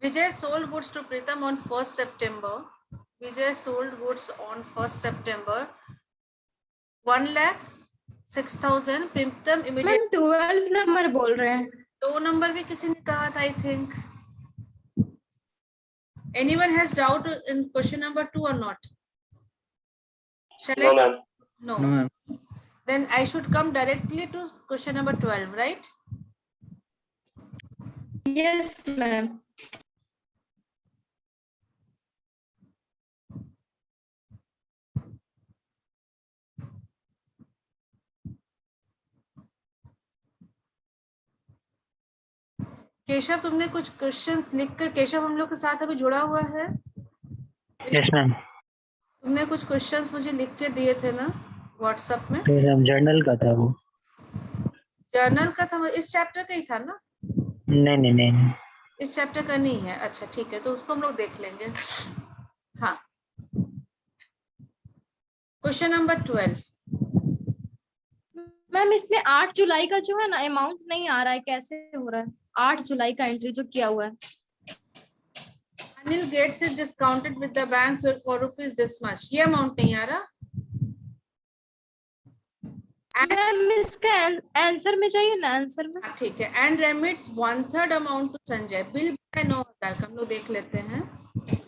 Vijay sold goods to Pritam on 1st September. Vijay sold goods on 1st September. 1,06,000. Pritam ma'am immediately. 12 number बोल रहे हैं. 2 number भी किसी ने कहा था, I think. Anyone has doubt in question number 2 or not? Shall No, I? ma'am. No. No, ma'am. Then I should come directly to question number 12, right? Yes ma'am. Keshav, तुमने कुछ क्वेश्चंस लिख कर, केशव हम लोग के साथ अभी जुड़ा हुआ है? Yes, ma'am. तुमने कुछ क्वेश्चंस मुझे लिख के दिए थे ना व्हाट्सएप में? तो मैम जर्नल का था वो. जर्नल का था, इस चैप्टर का ही था ना? नहीं. इस चैप्टर का नहीं है? अच्छा ठीक है, तो उसको हम लोग देख लेंगे. हाँ, क्वेश्चन नंबर 12. मैम इसमें 8 जुलाई का जो है ना अमाउंट नहीं आ रहा है, कैसे हो रहा है? 8 जुलाई का एंट्री जो किया हुआ है. Anil gets is discounted with the bank for rupees this much. ये अमाउंट नहीं आ रहा. मैम इसका आंसर में चाहिए ना, आंसर में. ठीक है. And remits 1/3 amount to Sanjay. Bill है 9,000 का, हम लोग देख लेते हैं.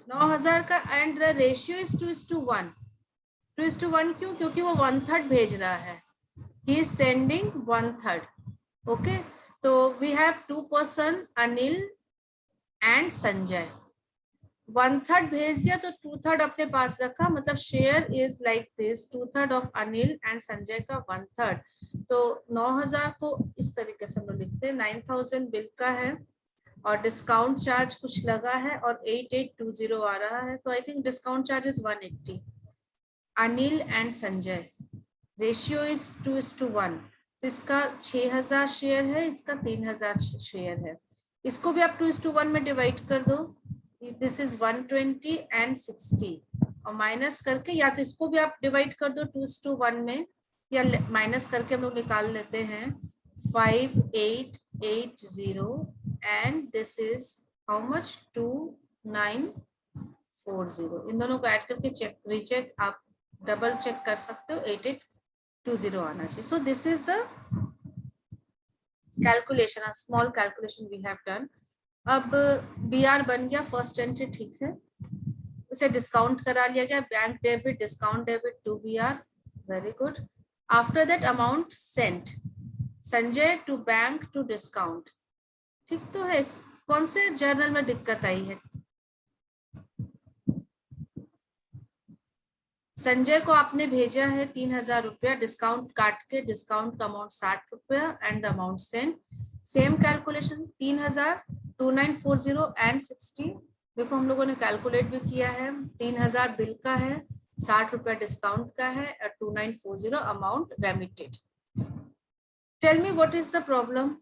9,000 का. And the ratio is 2:1. 2:1 क्यों? क्योंकि वो 1/3 भेज रहा है. He is sending 1/3. Okay, so we have 2 person, Anil and Sanjay. 1/3 भेज दिया तो 2/3 अपने पास रखा. मतलब share is like this, 2/3 of Anil and Sanjay का 1/3. तो 9,000 को इस तरीके से हम लोग लिखते हैं. 9,000 बिल का है और डिस्काउंट चार्ज कुछ लगा है और 8820 आ रहा है. तो I think discount charge is 180. Anil and Sanjay, ratio is 2:1. तो इसका 6,000 शेयर है, इसका 3,000 शेयर है. इसको भी आप 2:1 में डिवाइड कर दो. दिस इज 120 एंड 60 और माइनस करके, या तो इसको भी आप डिवाइड कर दो 2:1 में, या माइनस करके हम लोग निकाल लेते हैं 5880 and this is how much? 2940. इन दोनों को ऐड करके चेक रीचेक आप डबल चेक कर सकते हो. 8820 आना चाहिए. So this is the calculation, a small calculation we have done. अब BR बन गया, फर्स्ट एंट्री ठीक है, उसे डिस्काउंट करा लिया गया. Bank debit, discount debit to BR. Very good. After that amount sent Sanjay to bank to discount. ठीक तो है. कौन से जर्नल में दिक्कत आई है? संजय को आपने भेजा है 3,000 रुपया, डिस्काउंट काट के. डिस्काउंट का अमाउंट 60 रुपया and the amount sent. Same calculation. 3,000, 2940 and 60. देखो हम लोगों ने कैलकुलेट भी किया है. 3,000 बिल का है, 60 रुपया डिस्काउंट का है और 2940 amount remitted. Tell me what is the problem?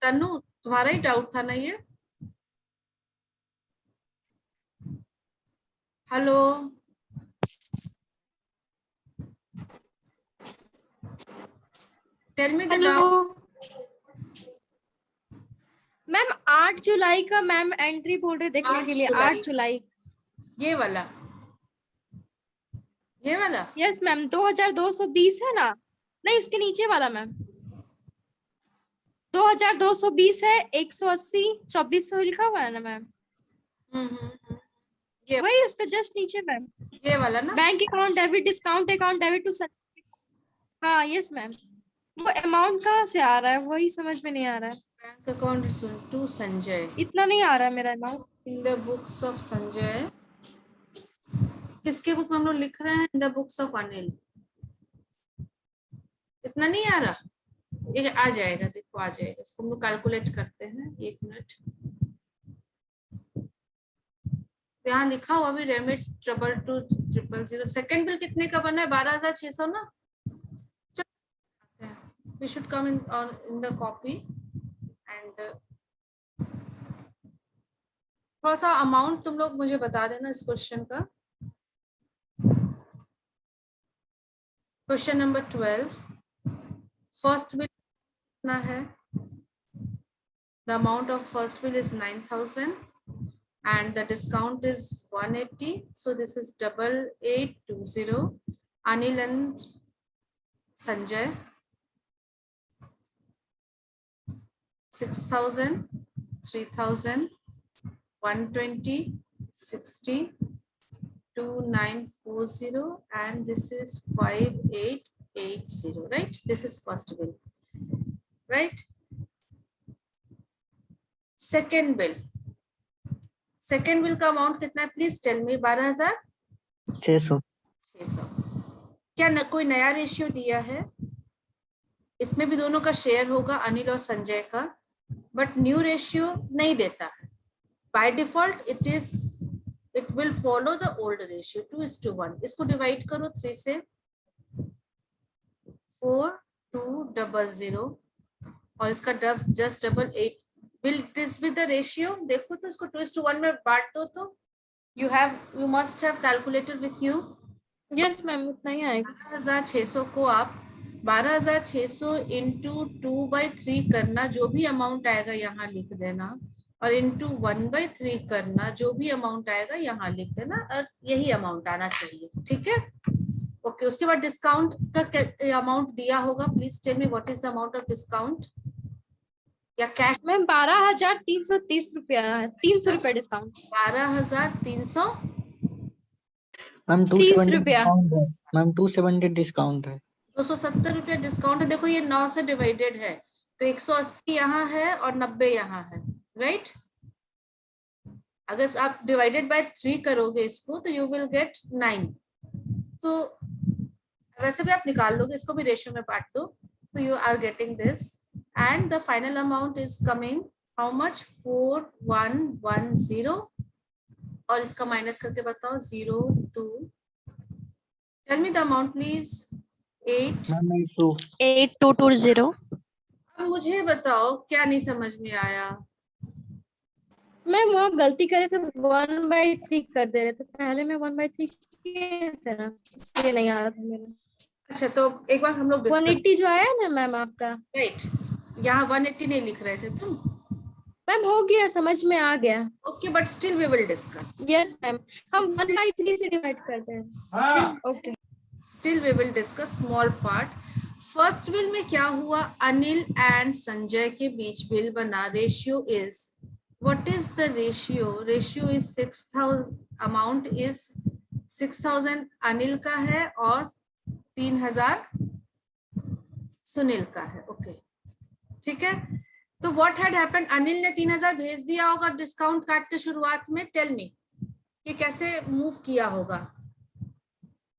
Tanu, तुम्हारा ही डाउट था ना ये? Hello, tell me the doubt. Ma'am 8 जुलाई का मैम एंट्री बोल रहे देखने के लिए. 8 जुलाई ये वाला, ये वाला. Yes ma'am. 2220 है ना? नहीं, उसके नीचे वाला मैम. 2220 है. 180 2400 लिखा हुआ है ना मैम? वही उसका जस्ट नीचे मैम. ये वाला ना. Bank account debit, discount account debit to. हाँ यस मैम. वो अमाउंट कहाँ से आ रहा है वही समझ में नहीं आ रहा है. Bank account to Sanjay. इतना नहीं आ रहा है मेरा amount. In the books of Sanjay. किसके बुक में हम लोग लिख रहे हैं? In the books of Anil. इतना नहीं आ रहा. ये आ जाएगा, देखो आ जाएगा. इसको हम लोग कैलकुलेट करते हैं. 1 मिनट. यहाँ लिखा हुआ भी रेमिट्स 222 सेकंड बिल कितने का बना है? 12,600 ना. We should come in the copy and थोड़ा सा अमाउंट तुम लोग मुझे बता देना इस क्वेश्चन का. Question number 12. फर्स्ट बिल कितना है? The amount of first bill is 9,000 and the discount is 180, so this is 8820. Anil and Sanjay 6,000, 3,000, 120, 60, 2940, and this is 5880, right? This is first bill, right? Second bill का amount कितना है? Please tell मी। 600 क्या कोई नया ratio दिया है? इसमें भी दोनों का शेयर होगा, अनिल और संजय का, बट न्यू रेशियो नहीं देता है। By default it will follow the old ratio 2:1। इसको डिवाइड करो 3 से, 4200, और इसका just double 8। Will this be the ratio? देखो तो इसको 2:1 में बांट दो तो you must have calculated with you. Yes ma'am, उतना ही आएगा। 12,600 को आप 12,600 इंटू 2/3 करना, जो भी अमाउंट आएगा यहाँ लिख देना, और इंटू 1/3 करना, जो भी अमाउंट आएगा यहाँ लिख देना, और यही अमाउंट आना चाहिए, ठीक है? ओके, उसके बाद डिस्काउंट का अमाउंट दिया होगा। Please tell me what is the amount of discount या कैश? मैम 12,330 रुपया है, 300 रुपया डिस्काउंट। 12,300 मैम 30 270 रुपया। डिस्काउंट है। मैम 270 डिस्काउंट है। 270 रुपया डिस्काउंट है। देखो ये 9 से डिवाइडेड है, तो 180 यहाँ है और 90 यहाँ है, राइट? अगर आप डिवाइडेड बाय 3 करोगे इसको, तो यू विल गेट 9। तो वैसे भी आप निकाल लोगे, इसको भी रेशियो में बांट दो, तो you are getting this, and the final amount is coming how much? 4110, और इसका माइनस करके बताओ 02। Tell me the amount please. 8220। अब मुझे बताओ क्या नहीं समझ में आया? मैम वहाँ गलती करे थे, 1/3 कर दे रहे थे पहले। मैं 1/3 किए थे ना, इसलिए नहीं आ रहा था मेरा। अच्छा, तो एक बार हम लोग 180 जो आया ना मैम आपका, राइट, यहाँ 180 नहीं लिख रहे थे तुम? मैम हो गया, समझ में आ गया। Okay, but still we will discuss. Yes ma'am, हम 1/3 से डिवाइड करते हैं। Okay, still we will discuss small part. First bill में क्या हुआ? अनिल एंड संजय के बीच बिल बना। Ratio is, what is the ratio? Ratio is 6,000, amount is 6,000 Anil का है और 3,000 सुनील का है। ओके, ठीक है। तो व्हाट हैड हैपेंड? अनिल ने 3,000 भेज दिया होगा डिस्काउंट काट के शुरुआत में। टेल मी ये कैसे मूव किया होगा?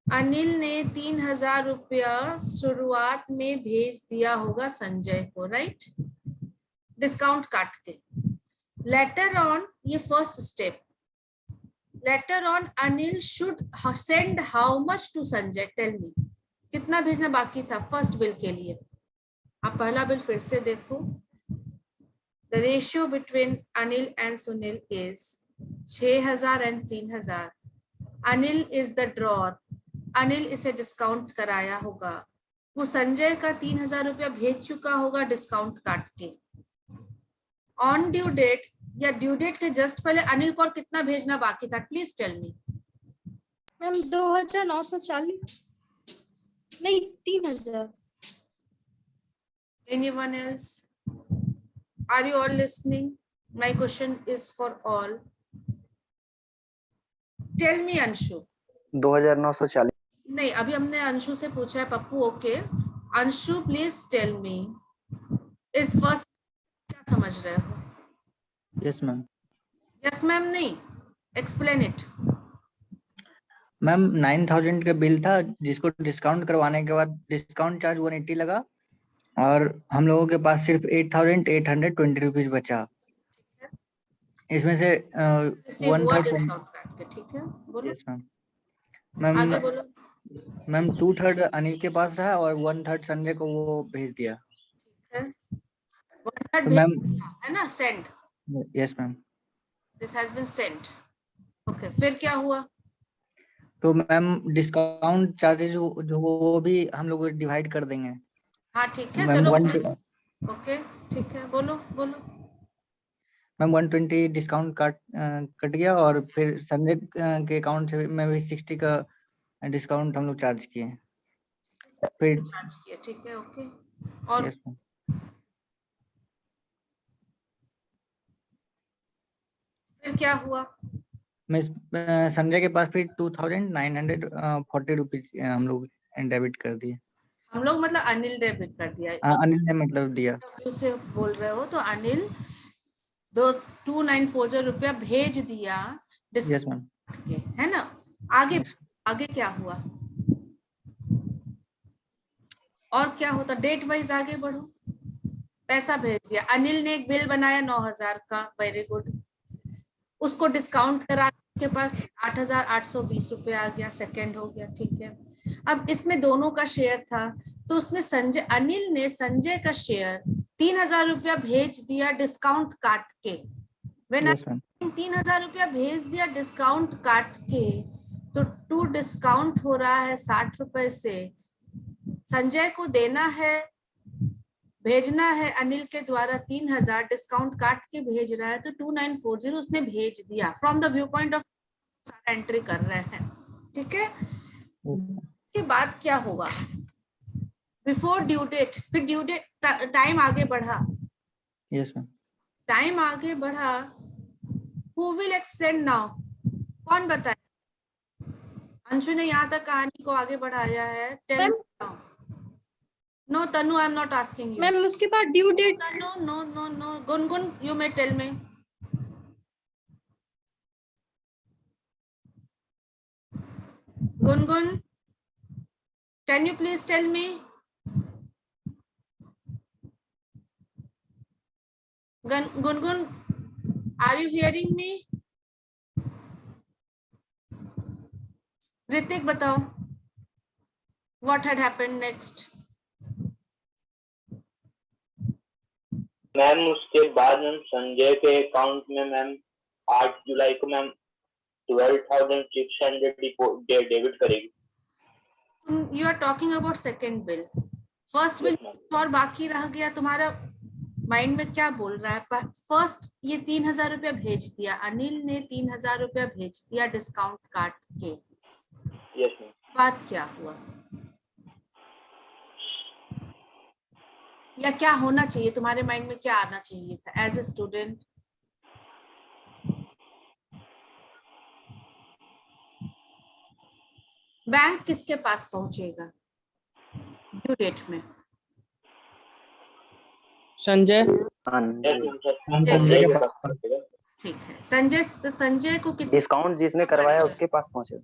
अनिल ने 3,000 रुपया शुरुआत में भेज दिया होगा संजय को, राइट? डिस्काउंट काट के। लेटर ऑन, ये first step, later on Anil should send how much to Sanjay? Tell me कितना भेजना बाकी था फर्स्ट बिल के लिए? आप पहला बिल फिर से देखो। The ratio between Anil and Sunil is 6,000 and 3,000। Anil is the drawer, Anil इसे डिस्काउंट कराया होगा, वो संजय का 3,000 रुपया भेज चुका होगा डिस्काउंट काट के। ऑन ड्यू डेट या ड्यू डेट के जस्ट पहले अनिल को और कितना भेजना बाकी था? Please tell me. मैम 2,940 नहीं, 3,000। Anyone else? Are you all listening? My question is for all. Tell me Anshu. 2,940। नहीं, अभी हमने अंशु से पूछा है Pappu. Okay, Anshu please tell me इस फर्स्ट क्या समझ रहे हो? Yes ma'am. यस मैम नहीं, एक्सप्लेन इट। मैम 9,000 का बिल था, जिसको डिस्काउंट करवाने के बाद डिस्काउंट चार्ज 180 लगा, और हम लोगों के पास सिर्फ 8,820 रुपीज बचा। इसमें से रिसीव हुआ डिस्काउंट काट के, ठीक है? बोलो। Yes ma'am. मैम आगे बोलो। मैम 2/3 अनिल के पास रहा और 1/3 संजय को वो भेज दिया। ठीक है, 1/3 तो भेज मैम, दिया है ना, send. Yes ma'am. This has been sent. Okay, फिर क्या हुआ? तो मैम डिस्काउंट चार्जेस जो वो भी हम लोग डिवाइड कर देंगे। हाँ ठीक है, मैम चलो 1 ओके ठीक है, बोलो बोलो। मैम 120 डिस्काउंट कट गया और फिर संजय के अकाउंट से में भी 60 का डिस्काउंट हम लोग चार्ज किए। फिर चार्ज किया, ठीक है ओके। और यस मैम, फिर क्या हुआ? मैं संजय के पास फिर 2940 रुपीज हम लोग डेबिट कर दिए। हम लोग मतलब अनिल डेबिट कर दिया। अनिल ने मतलब दिया। से बोल रहे हो तो अनिल 2940 रुपया भेज दिया यस मैम, के, है ना? आगे यस आगे क्या हुआ और क्या होता? डेट वाइज आगे बढ़ो। पैसा भेज दिया, अनिल ने एक बिल बनाया 9000 का, वेरी गुड। उसको डिस्काउंट करा के पास 8820 रुपये आ गया, सेकंड हो गया, ठीक है। अब इसमें दोनों का शेयर था, तो उसने अनिल ने संजय का शेयर 3000 रुपया भेज दिया डिस्काउंट काट के। यस मैम, 3000 रुपया भेज दिया डिस्काउंट काट के, तो टू डिस्काउंट हो रहा है 60 रुपए से। संजय को देना है, भेजना है अनिल के द्वारा 3000, डिस्काउंट काट के भेज रहा है, तो 2940 उसने भेज दिया। From the view point of सारा एंट्री कर रहे हैं, ठीक है। के बाद क्या होगा? बिफोर ड्यू डेट, फिर ड्यू डेट, टाइम आगे बढ़ा, यस मैम। टाइम आगे बढ़ा। Who will explain now? कौन बताए? अंशु ने यहाँ तक कहानी को आगे बढ़ाया है। Tell no Tanu, I am not asking you. Ma'am उसके बाद due date. Tanu no no no, Gungun you may tell me. Gungun, can you please tell me? Gungun, are you hearing me? Ritik, बताओ what had happened next? Ma'am उसके बाद ma'am Sanjay के account में ma'am 8 जुलाई को ma'am 12,600 debit करेगी। You are talking about second bill. First bill और बाकी रह गया। तुम्हारा माइंड में क्या बोल रहा है? फर्स्ट ये 3000 रुपया भेज दिया, अनिल ने 3000 रुपया भेज दिया डिस्काउंट काट के। Yes ma'am. बात क्या हुआ या क्या होना चाहिए? तुम्हारे माइंड में क्या आना चाहिए था एज ए स्टूडेंट? बैंक किसके पास पहुंचेगा ड्यू डेट में? संजय ठीक है, संजय को कितना डिस्काउंट जिसने करवाया उसके पास पहुंचे।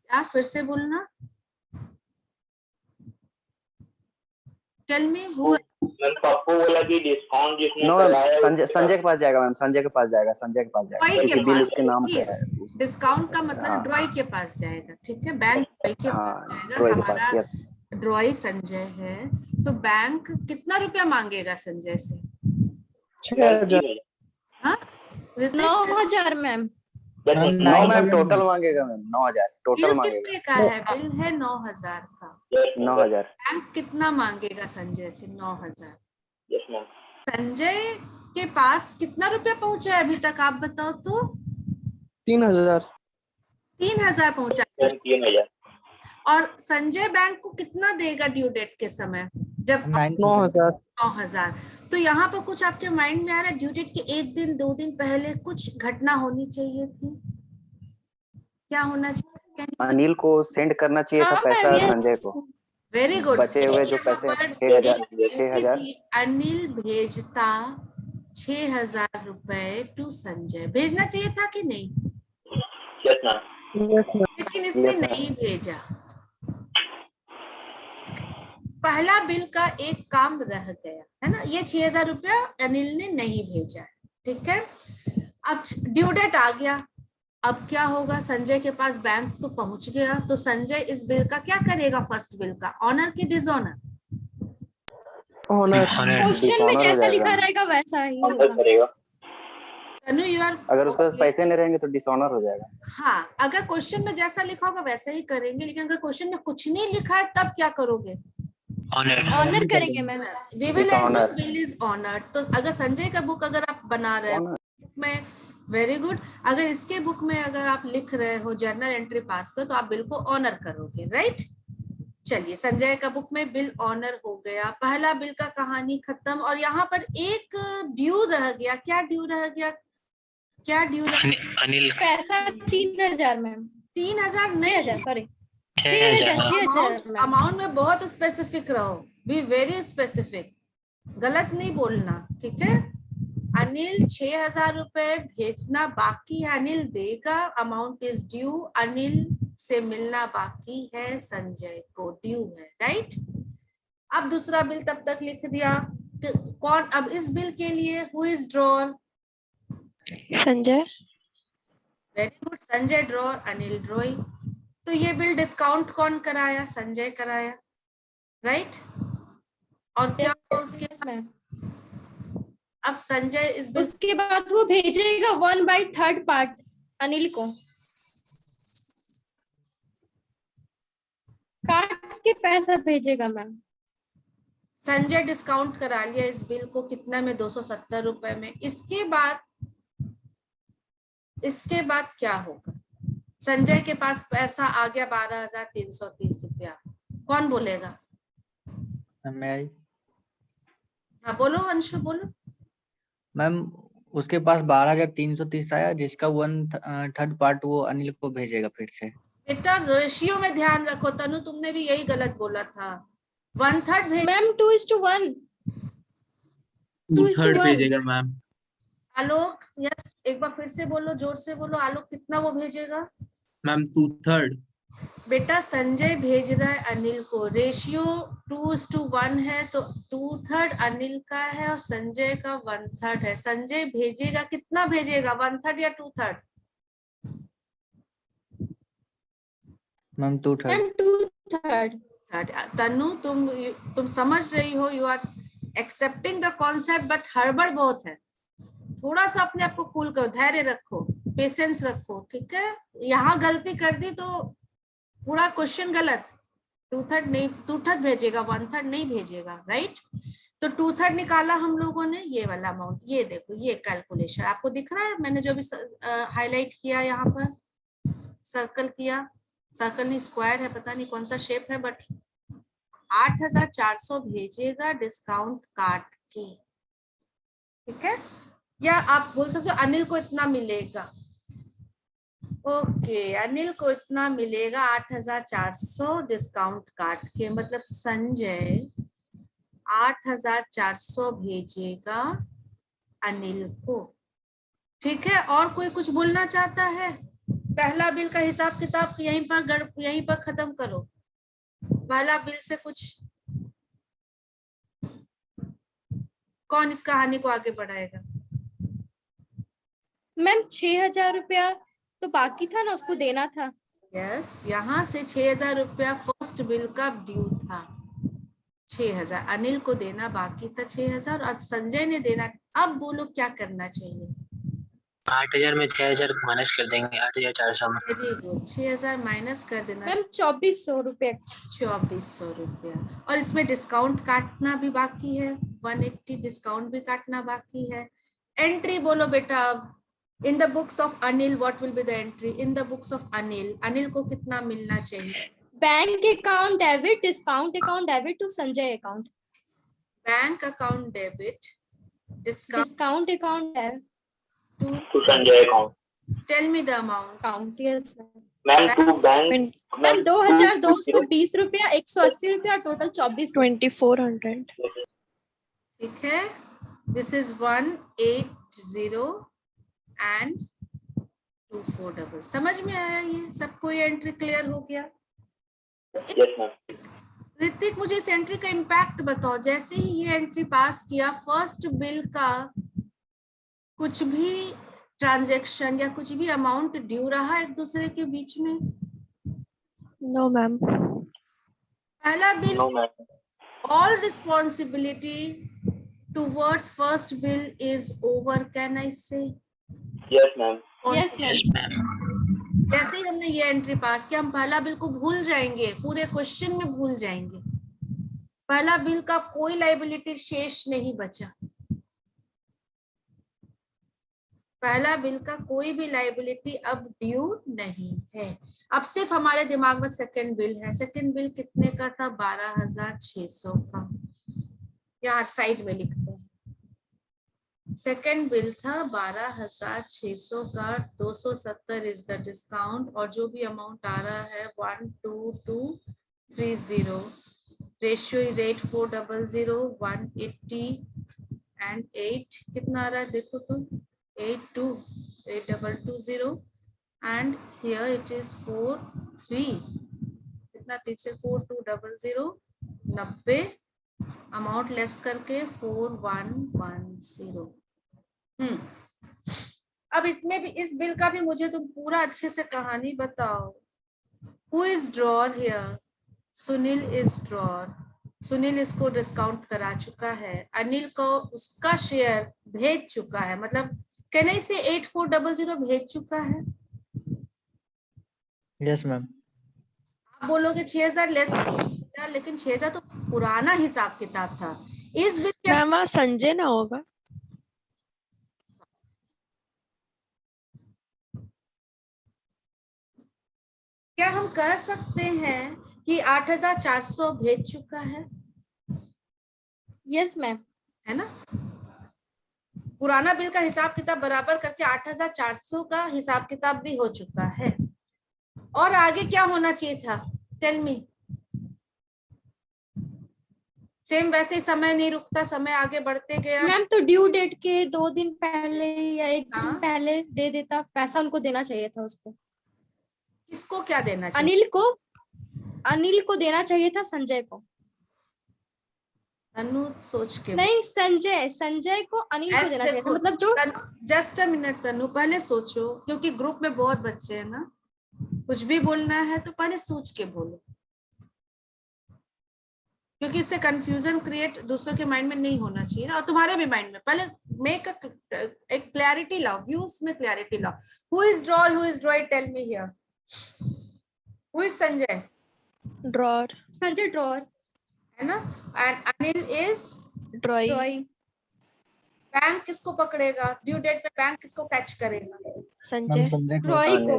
क्या फिर से बोलना? Tell me who. Ma'am Pappu बोला कि डिस्काउंट जिसने नो कराया संजय के पास जाएगा मैम, संजय के पास जाएगा, संजय के पास जाएगा क्योंकि बिल उसके नाम पे है। डिस्काउंट का मतलब ड्रॉई के पास जाएगा, ठीक है। बैंक ड्रॉई के पास जाएगा। हमारा ड्रॉई संजय है, तो बैंक कितना रुपया मांगेगा संजय से? 6000। हाँ 9000 मैम। मैम टोटल मांगेगा मैम 9000 टोटल बिल मांगेगा। कितने का है? बिल है 9000 का। 9000। बैंक कितना मांगेगा संजय से? 9000। Yes ma'am. संजय के पास कितना रुपया पहुंचा है अभी तक, आप बताओ तो? 3000। 3000 पहुंचा। 3000। और संजय बैंक को कितना देगा ड्यू डेट के समय जब? 9000। 9000। तो यहाँ पर कुछ आपके माइंड में आ रहा है? ड्यू डेट के 1 दिन 2 दिन पहले कुछ घटना होनी चाहिए थी। क्या होना चाहिए? अनिल को सेंड करना चाहिए था पैसा संजय को। Very good. बचे हुए जो पैसे 6000 अनिल भेजता 6000 रुपए टू संजय। भेजना चाहिए था कि नहीं? Yes ma'am. लेकिन इसने नहीं भेजा। पहला बिल का एक काम रह गया है ना, ये 6000 रुपया अनिल ने नहीं भेजा, ठीक है। अब ड्यू डेट आ गया, अब क्या होगा? संजय के पास बैंक तो पहुंच गया, तो संजय इस बिल का क्या करेगा? फर्स्ट बिल का ऑनर की डिसऑनर? ऑनर। क्वेश्चन में जैसा लिखा रहेगा वैसा ही होगा। करेगा। तनु यू आर, अगर उसके पास पैसे नहीं रहेंगे तो डिसऑनर हो जाएगा। हाँ, अगर क्वेश्चन में जैसा लिखा होगा वैसा ही करेंगे, लेकिन अगर क्वेश्चन में कुछ नहीं लिखा है तब क्या करोगे? ऑनर करेंगे ma'am. We will It's assume honored. Bill is honoured. तो अगर संजय का बुक अगर आप बना रहे हो में, वेरी गुड। अगर इसके बुक में अगर आप लिख रहे हो जर्नल एंट्री पास कर, तो आप बिल को ऑनर करोगे, राइट। चलिए, संजय का बुक में बिल ऑनर हो गया, पहला बिल का कहानी खत्म। और यहाँ पर एक ड्यू रह गया। क्या ड्यू रह गया? क्या ड्यू रह गया? अनिल पैसा 3000 मैम। 3000 नहीं, 6000 सॉरी 6000 मैम। अमाउंट में बहुत स्पेसिफिक रहो, बी वेरी स्पेसिफिक, गलत नहीं बोलना, ठीक है। अनिल 6000 रुपए भेजना बाकी है, अनिल देगा, अमाउंट इज ड्यू, अनिल से मिलना बाकी है, संजय को ड्यू है, राइट। अब दूसरा बिल तब तक लिख दिया। कौन अब इस बिल के लिए who is drawer? Sanjay. Very good, Sanjay drawer, Anil ड्रॉई। तो ये बिल डिस्काउंट कौन कराया? संजय कराया, राइट। और क्या उसके मैम अब संजय इस बिल उसके बाद वो भेजेगा 1/3 पार्ट अनिल को, काट के पैसा भेजेगा मैम। संजय डिस्काउंट करा लिया इस बिल को, कितना में? 270 रुपए में। इसके बाद क्या होगा? संजय के पास पैसा आ गया 12,330 रुपया। कौन बोलेगा? मैं आई हाँ बोलो अंशु, बोलो। मैम, उसके पास 12,330 आया, जिसका 1/3 पार्ट वो अनिल को भेजेगा फिर से। बेटा रेशियो में ध्यान रखो, तनु तुमने भी यही गलत बोला था। 1/3 भेज मैम 2:1 2/3 भेजेगा मैम। आलोक, यस एक बार फिर से बोलो, जोर से बोलो। आलोक कितना वो भेजेगा? मैम 2/3। बेटा संजय भेज रहा है अनिल को, रेशियो 2:1 है, तो 2/3 अनिल का है और संजय का 1/3 है। संजय भेजेगा, कितना भेजेगा? 1/3 या 2/3? मैम 2/3। मैम 2/3। तनु तुम समझ रही हो, you are accepting the concept, but हड़बड़ बहुत है। थोड़ा सा अपने आप को कूल करो, धैर्य रखो, पेशेंस रखो, ठीक है। यहाँ गलती कर दी तो पूरा क्वेश्चन गलत। 2/3 नहीं, 2/3 भेजेगा, 1/3 नहीं भेजेगा, राइट। तो 2/3 निकाला हम लोगों ने, ये वाला अमाउंट, ये देखो, ये कैलकुलेशन आपको दिख रहा है। मैंने जो भी हाईलाइट किया, यहाँ पर सर्कल किया, सर्कल नहीं स्क्वायर है, पता नहीं कौन सा शेप है, बट 8,400 भेजेगा डिस्काउंट काट के, ठीक है। या आप बोल सकते हो अनिल को इतना मिलेगा। ओके, अनिल को इतना मिलेगा 8,400 डिस्काउंट काट के, मतलब संजय 8,400 भेजेगा अनिल को, ठीक है। और कोई कुछ बोलना चाहता है? पहला बिल का हिसाब किताब यहीं पर खत्म करो। पहला बिल से कुछ, कौन इस कहानी को आगे बढ़ाएगा? मैम 6000 रुपया तो बाकी था ना, उसको देना था। यस, यहाँ से 6,000 रुपया फर्स्ट बिल का ड्यू था। 6,000 अनिल को देना बाकी था, 6,000 और संजय ने देना। अब बोलो क्या करना चाहिए? 8,000 में 6,000 माइनस कर देंगे, 8,400 में। वेरी गुड, 6,000 माइनस कर देना, मैम 2400 रुपया। 2400 रुपया। और इसमें डिस्काउंट काटना भी बाकी है, 180 डिस्काउंट भी काटना बाकी है। एंट्री बोलो बेटा। अब in the books of Anil what will be the entry? In the books of Anil, Anil को कितना मिलना चाहिए? Bank account debit, discount account debit to Sanjay account. Bank account debit, discount account to Sanjay account. Tell me the amount. Account. Yes Ma'am, to bank. Ma'am 2220 रुपया, 180 रुपया, total 2400। ठीक है, this is 180 and 2400। समझ में आया ये सबको? ये एंट्री क्लियर हो गया? Yes, ma'am. ऋतिक, मुझे इस एंट्री का इम्पैक्ट बताओ। जैसे ही ये एंट्री पास किया, फर्स्ट बिल का कुछ भी ट्रांजैक्शन या कुछ भी अमाउंट ड्यू रहा एक दूसरे के बीच में? No ma'am. पहला bill, No, ma'am. all responsibility towards first bill is over, can I say? Yes, ma'am. Yes ma'am. जैसे ही हमने ये एंट्री पास किया, हम पहला बिल को भूल जाएंगे, पूरे क्वेश्चन में भूल जाएंगे। पहला बिल का कोई लाइबिलिटी शेष नहीं बचा, पहला बिल का कोई भी लाइबिलिटी अब ड्यू नहीं है। अब सिर्फ हमारे दिमाग में सेकंड बिल है। सेकंड बिल कितने का था? 12,600 का। यहाँ साइड में लिखते हैं, सेकंड बिल था 12,600 का। 270 इज द डिस्काउंट और जो भी अमाउंट आ रहा है 12230। रेशियो इज 8400, 180 एंड 8 कितना आ रहा है देखो तो, 8220 एंड हियर इट इज 43 कितना 3 से 4200, 90 अमाउंट लेस करके 4110। अब इसमें भी, इस बिल का भी मुझे तुम पूरा अच्छे से कहानी बताओ। Who is drawer here? Sunil is drawer. Sunil इसको डिस्काउंट करा चुका है, अनिल को उसका शेयर भेज चुका है, मतलब कहने से 8400 भेज चुका है। Yes ma'am. आप बोलोगे 6000 लेस, लेकिन 6000 तो पुराना हिसाब किताब था। इस बिल के मैम वहाँ संजय ना होगा? क्या हम कह सकते हैं कि 8400 भेज चुका है? Yes ma'am. है ना? पुराना बिल का हिसाब किताब बराबर करके 8400 का हिसाब किताब भी हो चुका है। और आगे क्या होना चाहिए था? Tell me. सेम वैसे समय नहीं रुकता, समय आगे बढ़ते गया। मैम तो ड्यू डेट के 2 दिन पहले या 1 दिन हाँ। पहले दे देता, पैसा उनको देना चाहिए था। उसको किसको क्या देना चाहिए? अनिल को देना चाहिए था, संजय को अनु सोच के नहीं, संजय को अनिल को देना चाहिए था, मतलब जो। जस्ट अ मिनट तनु, पहले सोचो, क्योंकि ग्रुप में बहुत बच्चे हैं ना, कुछ भी बोलना है तो पहले सोच के बोलो, क्योंकि इससे कंफ्यूजन क्रिएट दूसरों के माइंड में नहीं होना चाहिए ना, और तुम्हारे भी माइंड में। पहले मेक एक क्लैरिटी लाओ, व्यूज में क्लैरिटी लाओ। Who is drawer? Who is drawer? Tell me here. Who is Sanjay? Drawer. Sanjay drawer है ना? And Anil is drawing. Bank किसको पकड़ेगा ड्यू डेट पे? बैंक किसको कैच करेगा? संजय। मैम संजय को। रॉय को।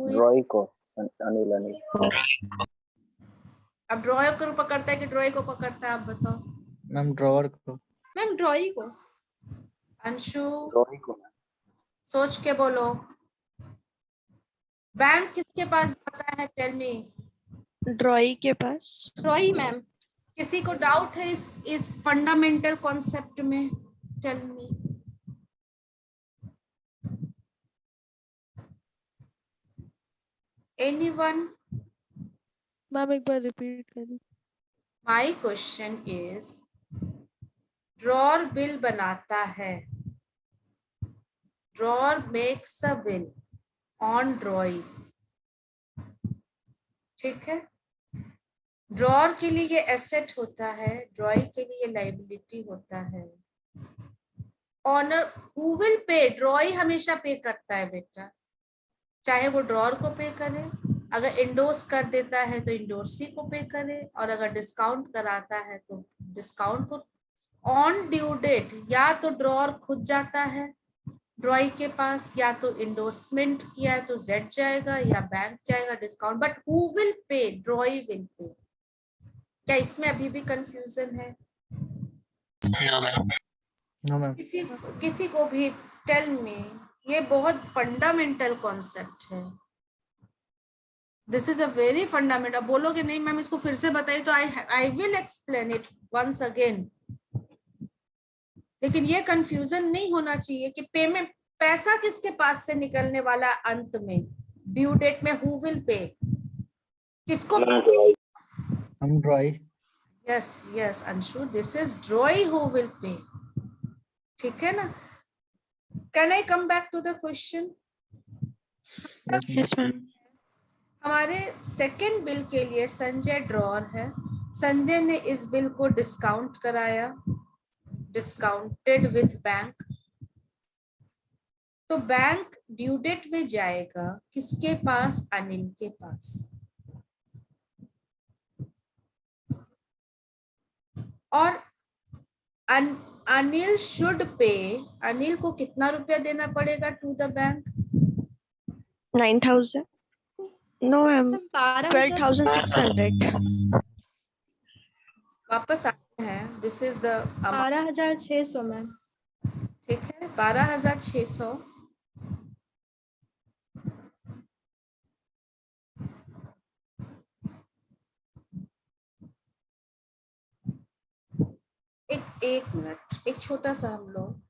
ड्रॉई को। अनिल। अब ड्रॉयर को पकड़ता है कि ड्रॉय को पकड़ता है, आप बताओ। मैम ड्रॉवर को। मैम ड्रॉई को। अंशु ड्रॉई को। सोच के बोलो। बैंक किसके पास जाता है? Tell me. ड्रॉई के पास। रॉई मैम। किसी को डाउट है इस फंडामेंटल कॉन्सेप्ट में? Tell me. एनीवन? मैम एक बार रिपीट करिए। My question is, drawer bill बनाता है, drawer makes a bill on drawee, ठीक है? ड्रॉर के लिए ये एसेट होता है, ड्रॉई के लिए लाइबिलिटी होता है। ऑनर हु विल पे? ड्रॉई हमेशा पे करता है बेटा, चाहे वो ड्रॉर को पे करे, अगर इंडोर्स कर देता है तो इंडोर्सी को पे करे, और अगर डिस्काउंट कराता है तो डिस्काउंट को। ऑन ड्यू डेट या तो ड्रॉर खुद जाता है ड्रॉई के पास, या तो इंडोर्समेंट किया है तो जेड जाएगा या बैंक जाएगा डिस्काउंट। बट हु विल पे? ड्रॉई विल पे। क्या इसमें अभी भी कंफ्यूजन है? No ma'am. किसी को भी टेल मी। ये बहुत फंडामेंटल कॉन्सेप्ट है, this is a very fundamental. बोलोगे नहीं मैम इसको फिर से बताइए, तो I will explain it once again. लेकिन ये कंफ्यूजन नहीं होना चाहिए कि पेमेंट, पैसा किसके पास से निकलने वाला अंत में ड्यू डेट में? Who will pay? किसको? हम drawee. Yes yes Anshu, this is drawee who will pay, ठीक है ना? Can I come back to the question? Yes ma'am. हमारे सेकंड बिल के लिए संजय ड्रॉर है, संजय ने इस बिल को डिस्काउंट कराया, डिस्काउंटेड विथ बैंक। तो बैंक ड्यू डेट में जाएगा किसके पास? अनिल के पास। और अनिल शुड पे, अनिल को कितना रुपया देना पड़ेगा to the bank? 9,000. No, ma'am. 12,000 12,600. वापस आते हैं, this is the amount, 12,600 ma'am. ठीक है, 12,600। एक मिनट, एक छोटा सा हम लोग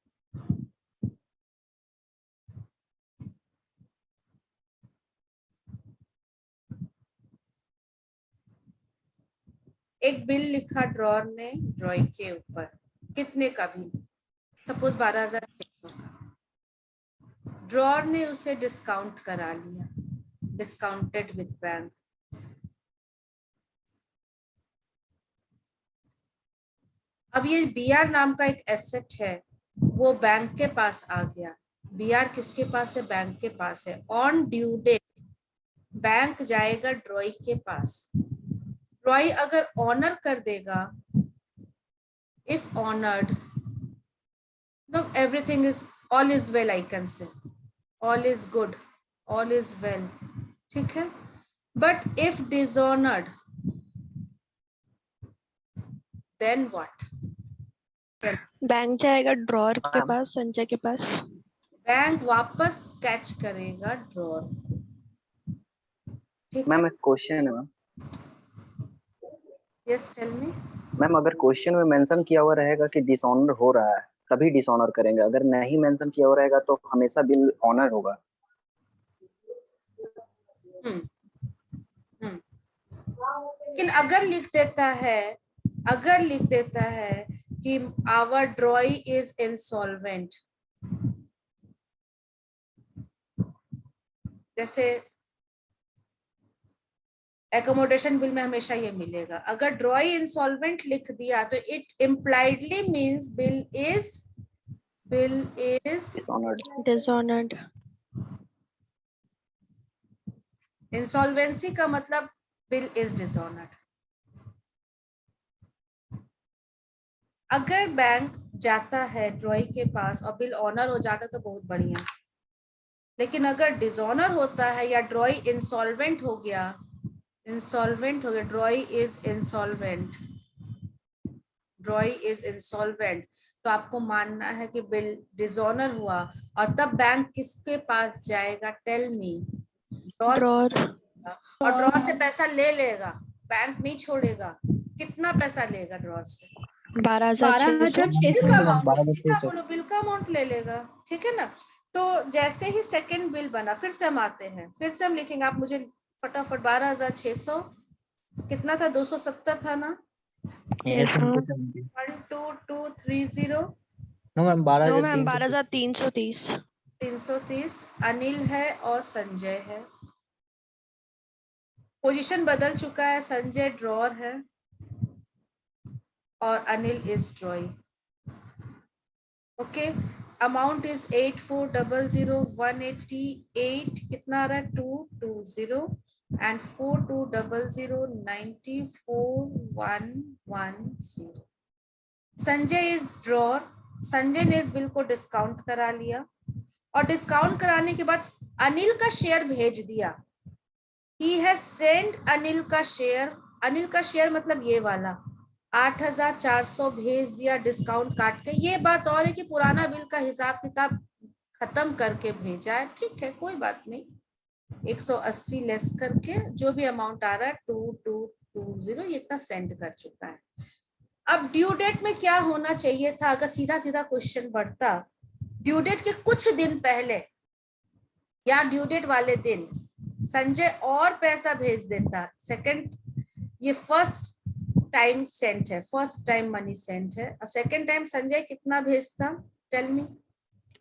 एक बिल लिखा ड्रॉर ने ड्रॉइंग के ऊपर, कितने का भी, सपोज 12,600 का, ड्रॉर ने उसे डिस्काउंट करा लिया, डिस्काउंटेड विद बैंक। अब ये बीआर नाम का एक एसेट है, वो बैंक के पास आ गया। बीआर किसके पास है? बैंक के पास है। ऑन ड्यू डेट बैंक जाएगा ड्रॉई के पास। ड्रॉई अगर ऑनर कर देगा, if honoured, no, everything is, all is well, I can say, all is good, all is well, ठीक है। but if dishonored, then what? Bank जाएगा ड्रॉर के पास, संजय के पास। बैंक वापस कैच करेगा ड्रॉर, ठीक है। मैम एक क्वेश्चन है ma'am. Yes tell me. Ma'am अगर क्वेश्चन में मेंशन किया हुआ रहेगा कि डिसऑनर हो रहा है तभी डिसऑनर करेंगे, अगर नहीं मेंशन किया हुआ रहेगा तो हमेशा बिल ऑनर होगा। लेकिन अगर लिख देता है कि आवर ड्रॉई इज इंसॉल्वेंट, जैसे एकोमोडेशन बिल में हमेशा ये मिलेगा, अगर ड्रॉई इंसॉल्वेंट लिख दिया तो it impliedly means bill is dishonoured. Insolvency का मतलब बिल इज डिसऑनर्ड। अगर बैंक जाता है ड्रॉई के पास और बिल ऑनर हो जाता तो बहुत बढ़िया, लेकिन अगर डिसऑनर होता है या ड्रॉई इंसॉल्वेंट हो गया, ड्रॉई इज इंसॉल्वेंट, तो आपको मानना है कि बिल डिसऑनर हुआ, और तब बैंक किसके पास जाएगा? Tell me. ड्रॉर। और ड्रॉर से पैसा ले लेगा, बैंक नहीं छोड़ेगा। कितना पैसा लेगा ड्रॉर से? 12,600। बिल का अमाउंट ले लेगा, ठीक है ना। तो जैसे ही सेकंड बिल बना, फिर से हम आते हैं, फिर से हम लिखेंगे, आप मुझे फटाफट 12,600 कितना था? 270 था ना? 12230। No ma'am 12,330। 330 अनिल है और संजय है। पोजीशन बदल चुका है, संजय ड्रॉर है और Anil is ड्रॉई। Okay, amount is 8400,188, कितना आ रहा है? 220 and 4200,94,110। Sanjay is drawer, Sanjay ने इस बिल को डिस्काउंट करा लिया, और डिस्काउंट कराने के बाद अनिल का शेयर भेज दिया। He has sent अनिल का शेयर मतलब ये वाला 8,400 भेज दिया डिस्काउंट काट के। ये बात और है कि पुराना बिल का हिसाब किताब खत्म करके भेजा है, ठीक है, कोई बात नहीं। 180 लेस करके जो भी अमाउंट आ रहा है 2220, ये इतना सेंड कर चुका है। अब ड्यू डेट में क्या होना चाहिए था? अगर सीधा सीधा क्वेश्चन बढ़ता, ड्यू डेट के कुछ दिन पहले या ड्यू डेट वाले दिन संजय और पैसा भेज देता। सेकंड, ये फर्स्ट टाइम सेंट है, फर्स्ट टाइम मनी सेंट है, और सेकंड टाइम संजय कितना भेजता? Tell me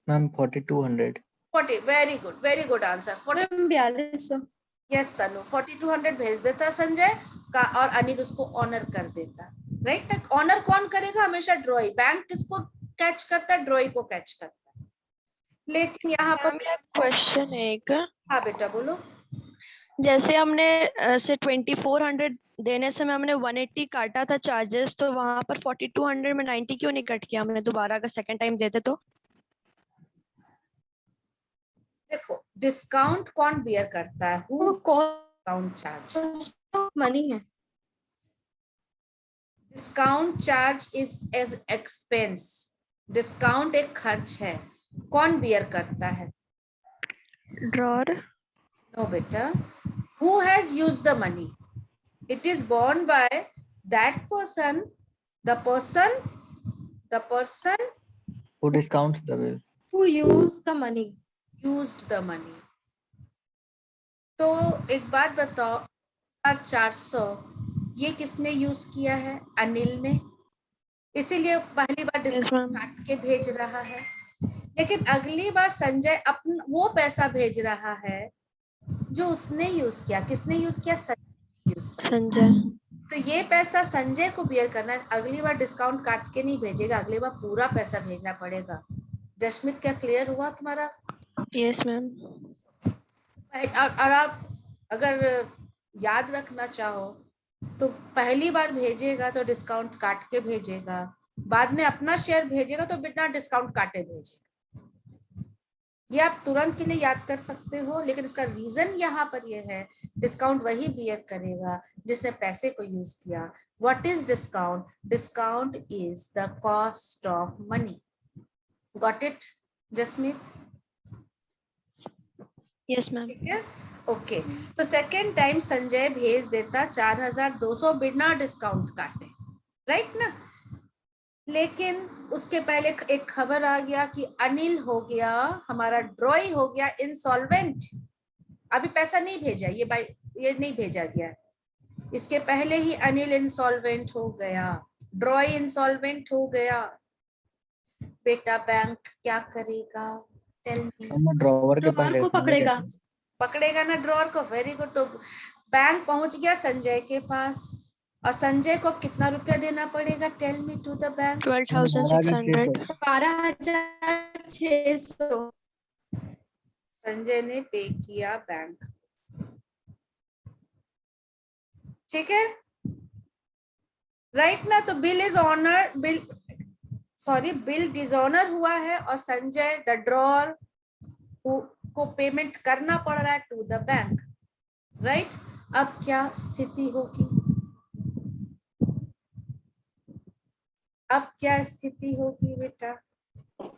ma'am 4200। 40, very good answer. 4200। Yes Tanu, 4200 भेज देता संजय का, और अनिल उसको ऑनर कर देता, राइट। ऑनर कौन करेगा? हमेशा ड्रॉई। बैंक किसको कैच करता है? ड्रॉई को कैच करता है। लेकिन यहाँ पर क्वेश्चन है एक, हाँ बेटा बोलो। जैसे हमने से 2400 देने से में हमने 180 काटा था चार्जेस, तो वहां पर 4200 में 90 क्यों नहीं कट किया हमने दोबारा, अगर सेकंड टाइम देते तो? देखो डिस्काउंट कौन बियर करता है? हु वो discount charge? Cost of money है। Discount charge is as expense. Discount एक खर्च है, कौन बियर करता है? ड्रॉर। नो बेटा, who has used the money? It is borne by that person, the person Who discounts the bill? Who use the money? used the money. तो एक बात बताओ, 400 ये किसने यूज किया है? अनिल ने, इसीलिए पहली बार डिस्काउंट काट के भेज रहा है। लेकिन अगली बार संजय अपना वो पैसा भेज रहा है जो उसने यूज किया। किसने यूज किया? संजय यूज किया। संजय। तो ये पैसा संजय को बियर करना है, अगली बार डिस्काउंट काट के नहीं भेजेगा, अगली बार पूरा पैसा भेजना पड़ेगा। जशमित, क्या क्लियर हुआ तुम्हारा? Yes ma'am. और आप अगर याद रखना चाहो तो पहली बार भेजेगा तो डिस्काउंट काट के भेजेगा, बाद में अपना शेयर भेजेगा तो बिना डिस्काउंट काटे भेजेगा। ये आप तुरंत के लिए याद कर सकते हो, लेकिन इसका रीजन यहाँ पर ये है, डिस्काउंट वही बियर करेगा जिसने पैसे को यूज किया। What is discount? Discount is the cost of money. Got it Jasmeet? Yes ma'am. ठीक है, ओके। तो सेकेंड टाइम संजय भेज देता 4200 बिना डिस्काउंट काटे, राइट ना? लेकिन उसके पहले एक खबर आ गया कि अनिल हो गया, हमारा ड्रॉय हो गया इंसॉल्वेंट। अभी पैसा नहीं भेजा, ये नहीं भेजा गया, इसके पहले ही अनिल इंसॉल्वेंट हो गया, ड्रॉय इंसॉल्वेंट हो गया। बेटा बैंक क्या करेगा? Tell me. ड्रॉवर के पास ड्रॉअर को संजय के पकड़ेगा। पास। पकड़ेगा ना ड्रॉअर को, वेरी गुड। तो बैंक पहुंच गया संजय के पास, और संजय को कितना रुपया देना पड़ेगा? Tell me to the bank. 12,600। 12,600। Sanjay ने पे किया बैंक, ठीक है, राइट ना? तो bill is honour, bill dishonour हुआ है और संजय द ड्रॉअर को पेमेंट करना पड़ रहा है टू द बैंक, राइट? अब क्या स्थिति होगी? अब क्या स्थिति होगी बेटा?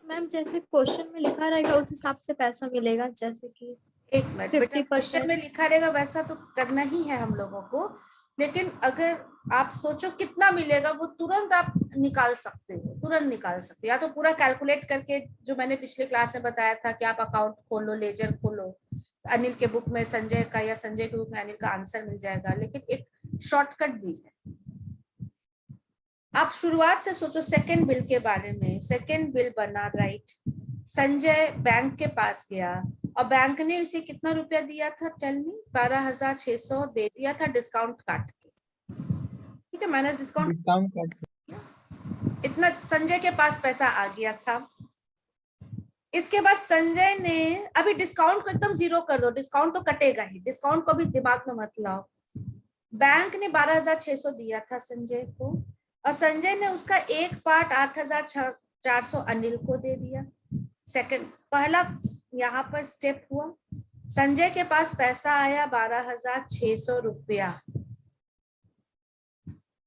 मैम जैसे क्वेश्चन में लिखा रहेगा उस हिसाब से पैसा मिलेगा, जैसे कि एक मिनट बेटा, 50% क्वेश्चन में लिखा रहेगा वैसा तो करना ही है हम लोगों को, लेकिन अगर आप सोचो कितना मिलेगा वो तुरंत आप निकाल सकते हो, तुरंत निकाल सकते हो। या तो पूरा कैलकुलेट करके, जो मैंने पिछले क्लास में बताया था कि आप अकाउंट खोलो, लेजर खोलो, अनिल के बुक में संजय का या संजय के बुक में अनिल का आंसर मिल जाएगा। लेकिन एक शॉर्टकट भी है, आप शुरुआत से सोचो सेकंड बिल के बारे में। सेकंड बिल बना, राइट? संजय बैंक के पास गया और बैंक ने इसे कितना रुपया दिया था? Tell me. 12,600 दे दिया था डिस्काउंट काट के, ठीक है, माइनस डिस्काउंट काट के। इतना संजय के पास पैसा आ गया था। इसके बाद संजय ने, अभी डिस्काउंट को एकदम जीरो कर दो, डिस्काउंट तो कटेगा ही, डिस्काउंट को भी दिमाग में मत लाओ। बैंक ने 12,600 दिया था संजय को, और संजय ने उसका एक पार्ट 8,400 अनिल को दे दिया। सेकंड, पहला यहाँ पर स्टेप हुआ, संजय के पास पैसा आया 12,600 रुपया,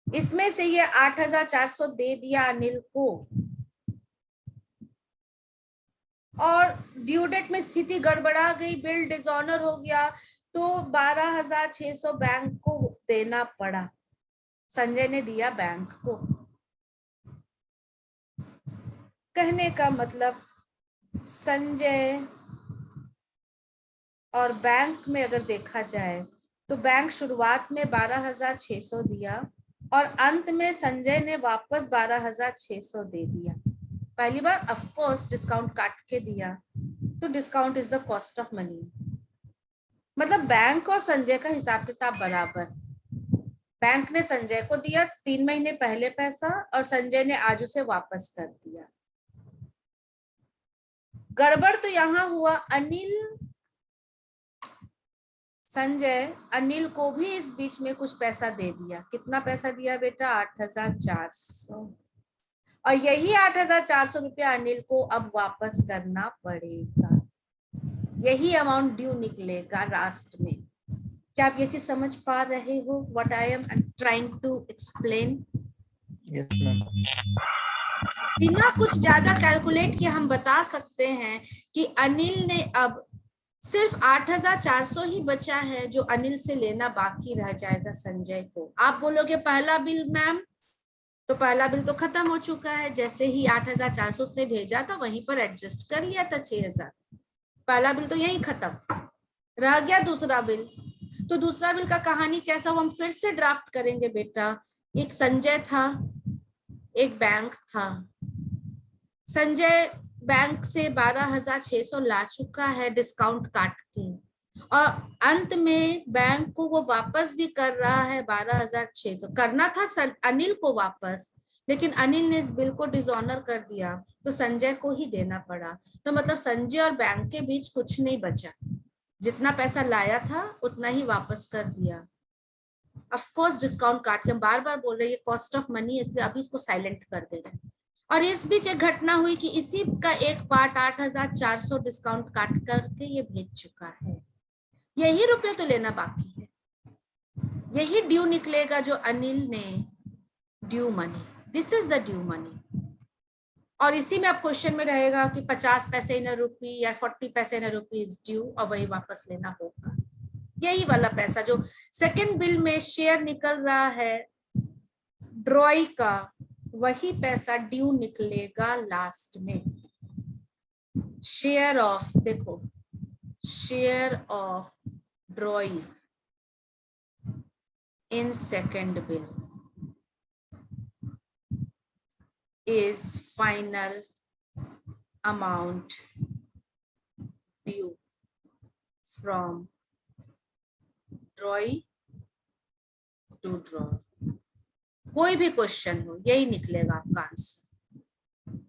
इसमें से ये 8,400 दे दिया अनिल को, और ड्यू डेट में स्थिति गड़बड़ा गई, बिल डिसऑनर हो गया, तो 12,600 बैंक को देना पड़ा। संजय ने दिया बैंक को। कहने का मतलब संजय और बैंक में अगर देखा जाए तो बैंक शुरुआत में 12,600 दिया और अंत में संजय ने वापस 12,600 दे दिया। पहली बार ऑफ कोर्स डिस्काउंट काट के दिया, तो discount is the cost of money. मतलब बैंक और संजय का हिसाब किताब बराबर। बैंक ने संजय को दिया 3 महीने पहले पैसा और संजय ने आज उसे वापस कर दिया। गड़बड़ तो यहां हुआ, अनिल संजय अनिल को भी इस बीच में कुछ पैसा दे दिया। कितना पैसा दिया बेटा? 8,400। और यही 8,400 रुपया अनिल को अब वापस करना पड़ेगा। यही अमाउंट ड्यू निकलेगा लास्ट में। क्या आप ये चीज समझ पा रहे हो? What I am trying to explain. Yes ma'am. बिना कुछ ज्यादा कैलकुलेट किए हम बता सकते हैं कि अनिल ने अब सिर्फ 8,400 ही बचा है जो अनिल से लेना बाकी रह जाएगा संजय को। आप बोलोगे पहला बिल मैम, तो पहला बिल तो खत्म हो चुका है। जैसे ही 8,400 उसने भेजा था वहीं पर एडजस्ट कर लिया था 6,000। पहला बिल तो यही खत्म। रह गया दूसरा बिल। तो दूसरा बिल का कहानी कैसा हो हम फिर से ड्राफ्ट करेंगे बेटा। एक संजय था, एक बैंक था। संजय बैंक से 12,600 ला चुका है डिस्काउंट काट के, और अंत में बैंक को वो वापस भी कर रहा है 12,600। करना था अनिल को वापस, लेकिन अनिल ने इस बिल को डिसऑनर कर दिया तो संजय को ही देना पड़ा। तो मतलब संजय और बैंक के बीच कुछ नहीं बचा। जितना पैसा लाया था उतना ही वापस कर दिया। ऑफ कोर्स डिस्काउंट काट के, बार बार बोल रहे हैं कॉस्ट ऑफ मनी, इसलिए अभी इसको साइलेंट कर दे रहे हैं। और इस बीच एक घटना हुई कि इसी का एक पार्ट 8,400 डिस्काउंट काट करके ये भेज चुका है। यही रुपये तो लेना बाकी है। यही ड्यू निकलेगा जो अनिल ने due money. This is the due money. और इसी में अब क्वेश्चन में रहेगा कि 50 पैसे इन रुपी या 40 पैसे इन रुपी इज ड्यू, और वही वापस लेना होगा। यही वाला पैसा जो सेकंड बिल में शेयर निकल रहा है ड्रॉई का, वही पैसा ड्यू निकलेगा लास्ट में। शेयर ऑफ, देखो share of ड्रॉई in second bill is final amount due from drawee to drawer। कोई भी क्वेश्चन हो यही निकलेगा आपका answer.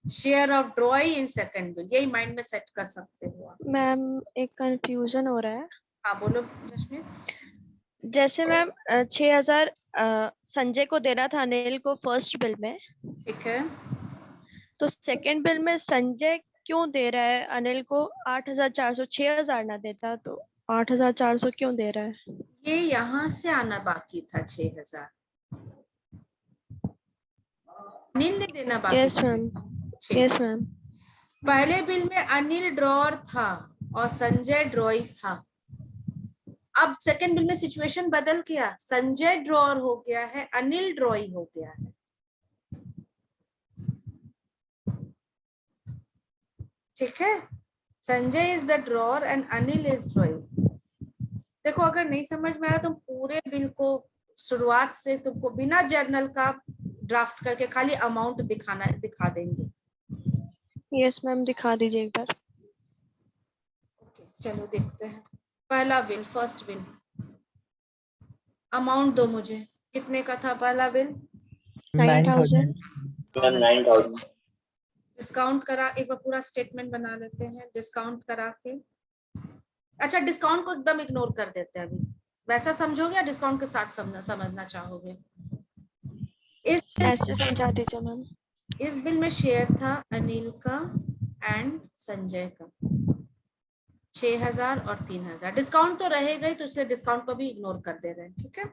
Share of ड्रॉई in second bill, यही माइंड में सेट कर सकते हो आप। मैम एक कंफ्यूजन हो रहा है। हाँ बोलो जश्मीन। जैसे मैम 6,000 संजय को देना था अनिल को फर्स्ट बिल में, ठीक है। तो सेकंड बिल में संजय क्यों दे रहा है अनिल को 8,400? 6,000 ना देता तो 8,400 क्यों दे रहा है? ये यहाँ से आना बाकी था 6,000, अनिल ने देना बाकी यस था। Ma'am, yes ma'am. पहले बिल में अनिल ड्रॉअर था और संजय ड्रॉई था। अब सेकंड बिल में सिचुएशन बदल गया, संजय ड्रॉअर हो गया है, अनिल ड्रॉई हो गया है। ठीक है, Sanjay is the drawer and Anil is ड्रॉई। देखो अगर नहीं समझ में आया तो पूरे बिल को शुरुआत से तुमको बिना जर्नल का ड्राफ्ट करके खाली अमाउंट दिखा देंगे। यस मैम, दिखा दीजिए एक बार। ओके चलो देखते हैं। पहला बिल, फर्स्ट बिल, अमाउंट दो मुझे। कितने का था पहला बिल? 9,000। 9,000। डिस्काउंट करा, एक बार पूरा स्टेटमेंट बना लेते हैं डिस्काउंट करा के। अच्छा डिस्काउंट को एकदम इग्नोर कर देते हैं अभी, वैसा समझोगे या डिस्काउंट के साथ समझना चाहोगे? ऐसे समझा दीजिए मैम। इस बिल में शेयर था अनिल का एंड संजय का 6,000 और 3,000। डिस्काउंट तो रहेगा ही, तो इसलिए डिस्काउंट को भी इग्नोर कर दे रहे हैं। ठीक है।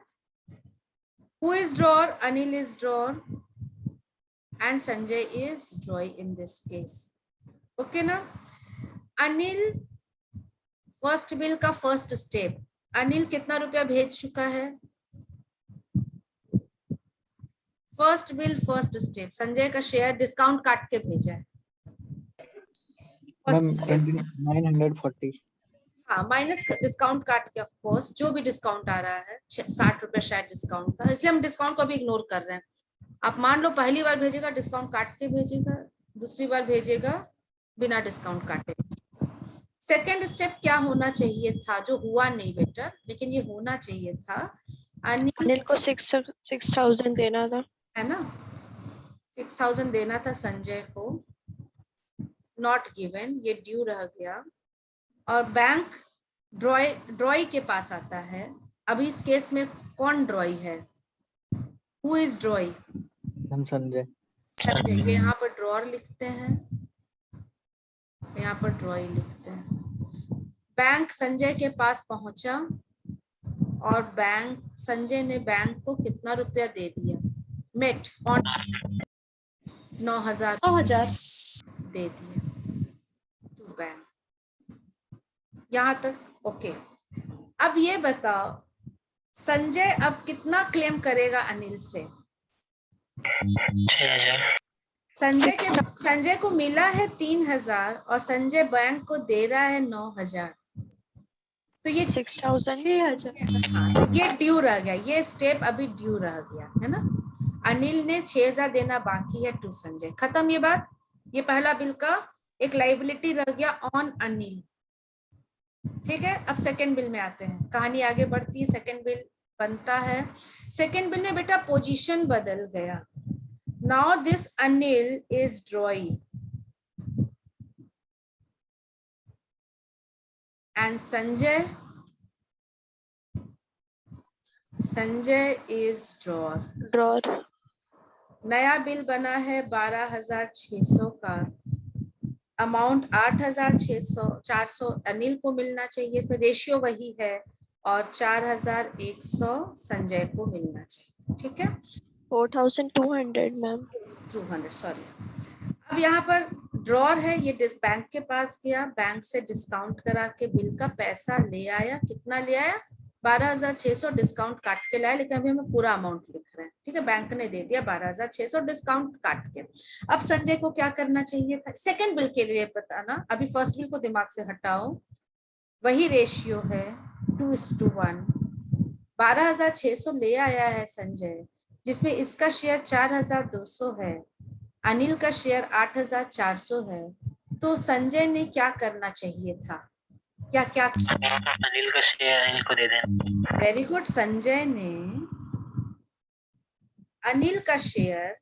Who is drawer? Anil is drawer and Sanjay is ड्रॉई in this case. Okay ना। अनिल फर्स्ट बिल का फर्स्ट स्टेप, अनिल कितना रुपया भेज चुका है? First bill first step, Sanjay का शेयर डिस्काउंट काट के भेजा है। मैम 940। हाँ माइनस डिस्काउंट काट के, ऑफ कोर्स जो भी डिस्काउंट आ रहा है 60 रुपए शायद डिस्काउंट था, इसलिए हम डिस्काउंट को भी इग्नोर कर रहे हैं। आप मान लो पहली बार भेजेगा डिस्काउंट काट के भेजेगा, दूसरी बार भेजेगा बिना डिस्काउंट काटे। सेकेंड स्टेप क्या होना चाहिए था, जो हुआ नहीं बेटा, लेकिन ये होना चाहिए था। अनिल को 6,000 देना था, है ना, 6,000 देना था संजय को, नॉट गिवन, ये ड्यू रह गया। और बैंक ड्रॉई के पास आता है। अभी इस केस में कौन ड्रॉई है? Who is ड्रॉई? हम संजय। संजय। ये यहाँ पर ड्रॉर लिखते हैं, यहाँ पर ड्रॉई लिखते हैं। बैंक संजय के पास पहुंचा और संजय ने बैंक को कितना रुपया दे दिया? मेट ऑन 9,000 दे दिए टू बैंक। यहाँ तक ओके। अब ये बताओ संजय अब कितना क्लेम करेगा अनिल से? 6,000। संजय को मिला है 3,000 और संजय बैंक को दे रहा है 9,000, तो ये 6,000। हाँ, तो ये ड्यू रह गया, ये स्टेप अभी ड्यू रह गया है ना। अनिल ने 6,000 देना बाकी है टू संजय। खत्म ये बात। ये पहला बिल का एक लाइबिलिटी रह गया ऑन अनिल। ठीक है, अब सेकंड बिल में आते हैं, कहानी आगे बढ़ती है। सेकंड बिल बनता है। सेकंड बिल में बेटा पोजीशन बदल गया। Now this Anil is ड्रॉई and Sanjay is drawer. नया बिल बना है 12,600 का। अमाउंट 8,400 अनिल को मिलना चाहिए, इसमें रेशियो वही है, और 4,100 संजय को मिलना चाहिए। ठीक है, 4,200 मैम। 200 सॉरी। अब यहाँ पर ड्रॉर है, ये बैंक के पास गया, बैंक से डिस्काउंट करा के बिल का पैसा ले आया। कितना ले आया? 12,600 डिस्काउंट काट के लाया, लेकिन अभी हमें पूरा अमाउंट लिख रहे हैं। ठीक है, बैंक ने दे दिया 12,600 डिस्काउंट काट के। अब संजय को क्या करना चाहिए था? सेकंड बिल के लिए बताना, अभी फर्स्ट बिल को दिमाग से हटाओ। वही रेशियो है 2:1। 12,600 ले आया है संजय, जिसमें इसका शेयर 4,200 है, अनिल का शेयर 8,400 है। तो संजय ने क्या करना चाहिए था? क्या किया? अनिल का शेयर अनिल को दे देना। Very good. संजय ने अनिल का शेयर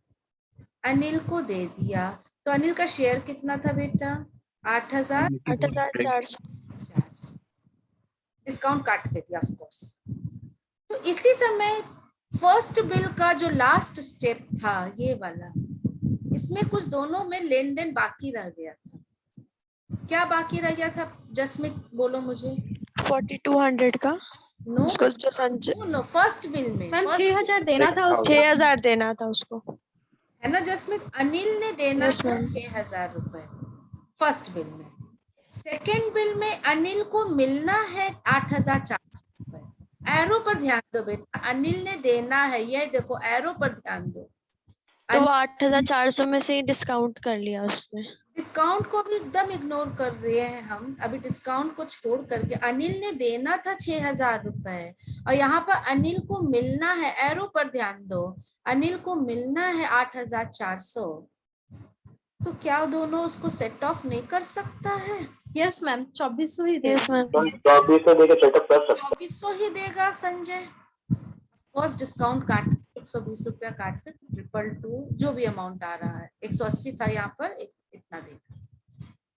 अनिल को दे दिया। तो अनिल का शेयर कितना था बेटा? 8,400। डिस्काउंट काट के दिया ऑफ कोर्स। तो इसी समय फर्स्ट बिल का जो लास्ट स्टेप था ये वाला, इसमें कुछ दोनों में लेन देन बाकी रह गया था। क्या बाकी रह गया था? जसमीत बोलो मुझे। 4,200 का। नो उसको जो संजय नो, फर्स्ट बिल में मैम 6,000 देना था उसको। 6,000 देना था उसको, है ना जसमीत? अनिल ने देना Yes, था ma'am. 6,000 रुपए फर्स्ट बिल में। सेकेंड बिल में अनिल को मिलना है 8,400 रुपए। एरो पर ध्यान दो बेटा, अनिल ने देना है, ये देखो एरो पर ध्यान दो। तो वो 8,400 में से ही डिस्काउंट कर लिया उसने। डिस्काउंट को भी एकदम इग्नोर कर रहे हैं हम। अभी डिस्काउंट को छोड़ करके अनिल ने देना था 6,000 रुपए, और यहाँ पर अनिल को मिलना है, एरो पर ध्यान दो, अनिल को मिलना है 8,400। तो क्या दोनों उसको सेट ऑफ नहीं कर सकता है? यस मैम, 2,400 ही दे। Yes ma'am. 2400 देके सेटअप कर सकते 2,400 ही देगा संजय। फर्स्ट डिस्काउंट काट 120 रुपया काट के 222 जो भी अमाउंट आ रहा है, 180 था यहाँ पर, इतना देगा।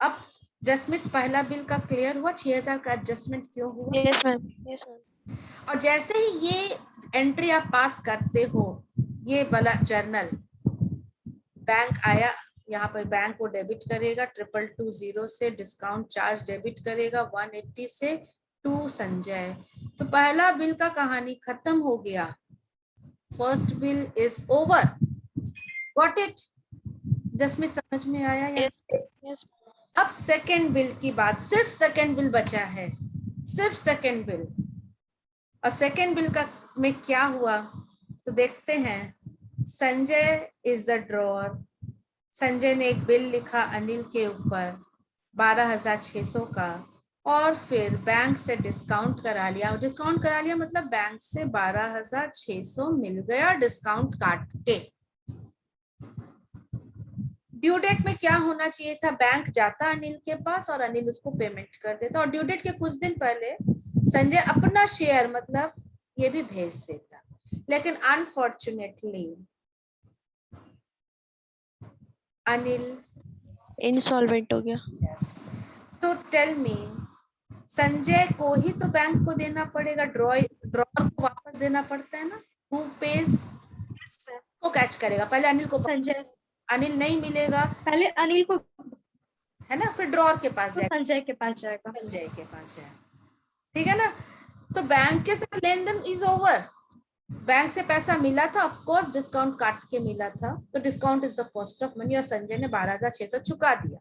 अब जसमीत पहला बिल का क्लियर हुआ? 6,000 का एडजस्टमेंट क्यों हुआ? Yes ma'am. Yes ma'am. और जैसे ही ये एंट्री आप पास करते हो, ये वाला जर्नल, बैंक आया, यहाँ पर बैंक को डेबिट करेगा 2,220 से, डिस्काउंट चार्ज डेबिट करेगा 180 से टू संजय। तो पहला बिल का कहानी खत्म हो गया। First bill is over. Got it? Jasmeet समझ में आया या? यस। अब सेकंड बिल की बात, सिर्फ सेकंड बिल बचा है, सिर्फ सेकंड बिल। और सेकंड बिल का में क्या हुआ तो देखते हैं। Sanjay is the drawer. Sanjay ने एक बिल लिखा अनिल के ऊपर 12,600 का, और फिर बैंक से डिस्काउंट करा लिया। डिस्काउंट करा लिया मतलब बैंक से 12,600 मिल गया डिस्काउंट काट के। ड्यू डेट में क्या होना चाहिए था? बैंक जाता अनिल के पास और अनिल उसको पेमेंट कर देता, और ड्यू डेट के कुछ दिन पहले संजय अपना शेयर मतलब ये भी भेज देता। लेकिन अनफॉर्चुनेटली अनिल इंसॉल्वेंट हो गया। यस। तो टेल मी, संजय को ही तो बैंक को देना पड़ेगा, ड्रॉर को वापस देना पड़ता है ना। हु पेज को कैच करेगा, पहले अनिल को, संजय, अनिल नहीं मिलेगा पहले अनिल को, है ना, फिर ड्रॉर के पास तो जाएगा, संजय के पास जाएगा। संजय के पास जाएगा, ठीक है ना। तो बैंक के साथ लेन देन इज ओवर। बैंक से पैसा मिला था, ऑफ कोर्स डिस्काउंट काट के मिला था, तो discount is the cost of money, और संजय ने 12,600 चुका दिया।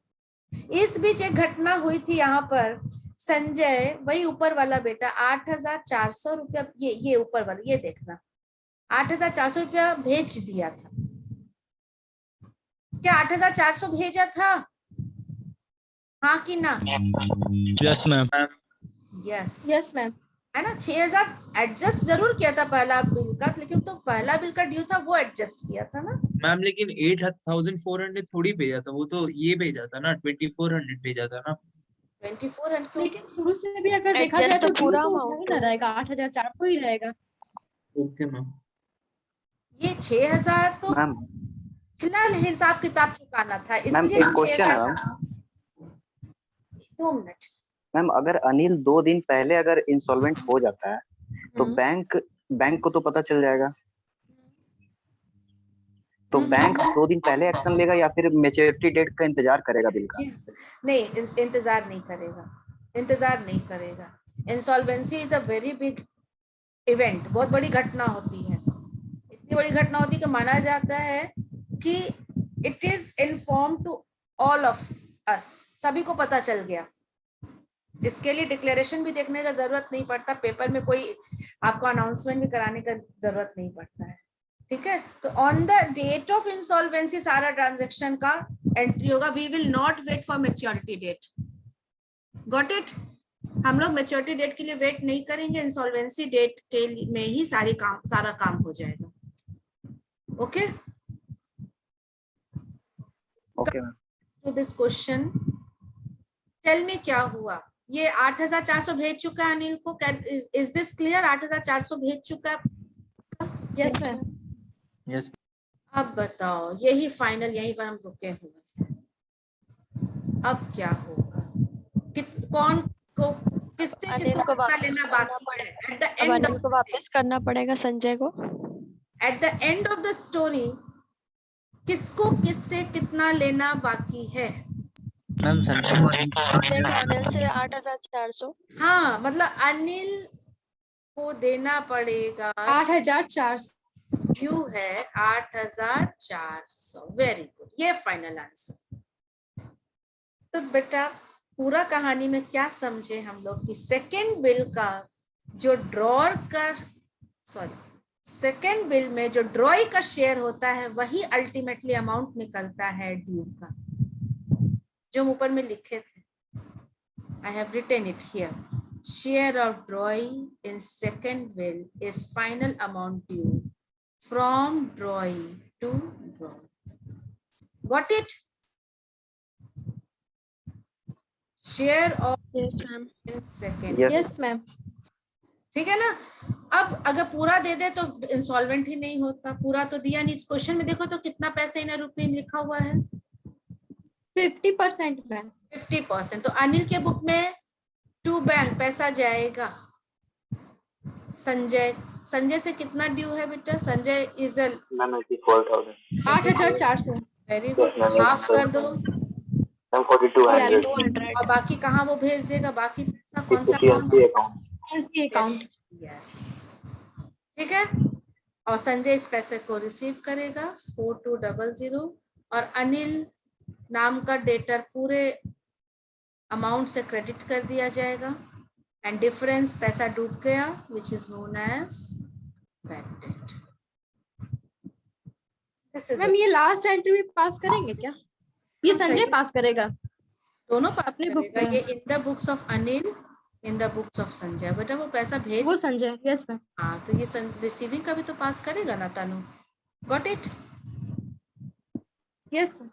इस बीच एक घटना हुई थी यहाँ पर, संजय वही ऊपर वाला बेटा 8,400 रुपया, ये ऊपर वाला, ये देखना, 8,400 रुपया भेज दिया था। क्या 8,400 भेजा था? हाँ कि ना? Yes ma'am. Yes, yes ma'am. है ना। 6,000 एडजस्ट जरूर किया था पहला बिल का, लेकिन तो पहला बिल का ड्यू था वो एडजस्ट किया था ना मैम। लेकिन 8,400 थोड़ी भेजा था, वो तो ये भेजा था ना, 2,400 भेजा था ना। 2400। लेकिन शुरू से भी अगर देखा जाए तो पूरा अमाउंट ना रहेगा, 8,400 ही रहेगा। Okay ma'am. ये 6,000 तो मैम फिलहाल हिसाब किताब चुकाना था, मैम इसलिए एक क्वेश्चन है 6,000। मैम। 2 मिनट। मैम अगर अनिल 2 दिन पहले अगर इंसॉल्वेंट हो जाता है तो हम्म। बैंक को तो पता चल जाएगा, तो बैंक 2 दिन पहले एक्शन लेगा या फिर मैच्योरिटी डेट का इंतजार करेगा बिल का? नहीं, इंतजार नहीं करेगा, इंतजार नहीं करेगा। Insolvency is a very big event, बहुत बड़ी घटना होती है, इतनी बड़ी घटना होती है कि माना जाता है कि it is inform to all of us, सभी को पता चल गया। इसके लिए डिक्लेरेशन भी देखने का जरूरत नहीं पड़ता, पेपर में कोई आपको अनाउंसमेंट भी कराने का जरूरत नहीं पड़ता है, ठीक है। तो on the date of insolvency सारा ट्रांजैक्शन का एंट्री होगा। We will not wait for maturity date, got it. हम लोग मैच्योरिटी डेट के लिए वेट नहीं करेंगे, इंसॉल्वेंसी डेट के में ही सारा काम हो जाएगा। Okay okay ma'am. To this question, tell me क्या हुआ। ये 8,400 भेज चुका है अनिल को, इज दिस क्लियर? 8,400 भेज चुका है। Yes ma'am. यस। अब बताओ, यही फाइनल, यहीं पर हम रुके हुए हैं। अब क्या होगा? कौन को किससे किसको कितना लेना बाकी है? एट द एंड अनिल को वापस करना पड़ेगा संजय को। At the end of the story किसको किससे कितना लेना बाकी है? मैम संजय को अनिल से 8,400। हाँ, मतलब अनिल को देना पड़ेगा 8,400 ड्यू है 8,400। वेरी गुड, ये फाइनल आंसर। तो बेटा पूरा कहानी में क्या समझे हम लोग कि सेकेंड बिल का जो ड्रॉर का, सॉरी, सेकेंड बिल में जो ड्रॉई का शेयर होता है वही अल्टीमेटली अमाउंट निकलता है ड्यू का, जो हम ऊपर में लिखे थे। I have written it here. Share of drawee in second will is final amount due from drawee to drawee. Got it? Share of yes ma'am. in second. Yes ma'am. ठीक है ना। अब अगर पूरा दे दे तो इंसॉल्वेंट ही नहीं होता, पूरा तो दिया नहीं। इस क्वेश्चन में देखो तो कितना पैसा इन रुपये में लिखा हुआ है? 50% मैम। 50%। तो अनिल के बुक में टू बैंक पैसा जाएगा। संजय से कितना ड्यू है बेटा? Sanjay is 8,400। Very good, half कर दो। 4,200। और बाकी कहाँ वो भेज देगा? बाकी पैसा कौन सा अकाउंट? यस, ठीक है। और संजय इस पैसे को रिसीव करेगा 4200, और अनिल नाम का डेटर पूरे अमाउंट से क्रेडिट कर दिया जाएगा, एंड डिफरेंस पैसा डूब गया, which is known as bad debt. Ma'am ये लास्ट एंट्री भी पास करेंगे क्या? ये संजय पास करेगा? दोनों पास अपने बुक करेगा। में। ये इन the books of Anil, in the books of Sanjay. बेटा वो पैसा भेज, वो संजय, यस मैम। हाँ, तो ये रिसीविंग का भी तो पास करेगा ना Tanu. Got it? Yes ma'am.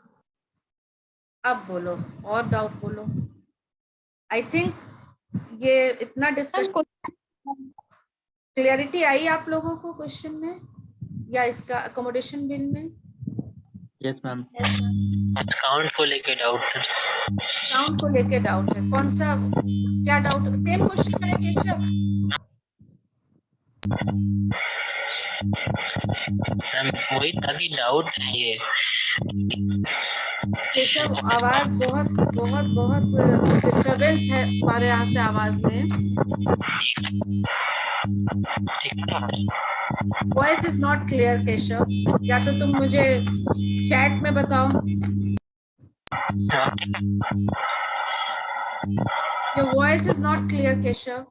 अब बोलो, और डाउट बोलो। आई थिंक ये इतना डिस्कशन, क्लियरिटी आई आप लोगों को क्वेश्चन में या इसका अकोमोडेशन बिल में? Yes ma'am. अकाउंट को लेके डाउट है। अकाउंट को लेके डाउट है। कौन सा क्या डाउट? सेम क्वेश्चन है केशव? मैम वही तभी डाउट है ये। केशव आवाज बहुत बहुत बहुत डिस्टरबेंस है हमारे यहाँ से आवाज में। Voice is not clear Keshav, या तो तुम मुझे चैट में बताओ। Your voice is not clear Keshav.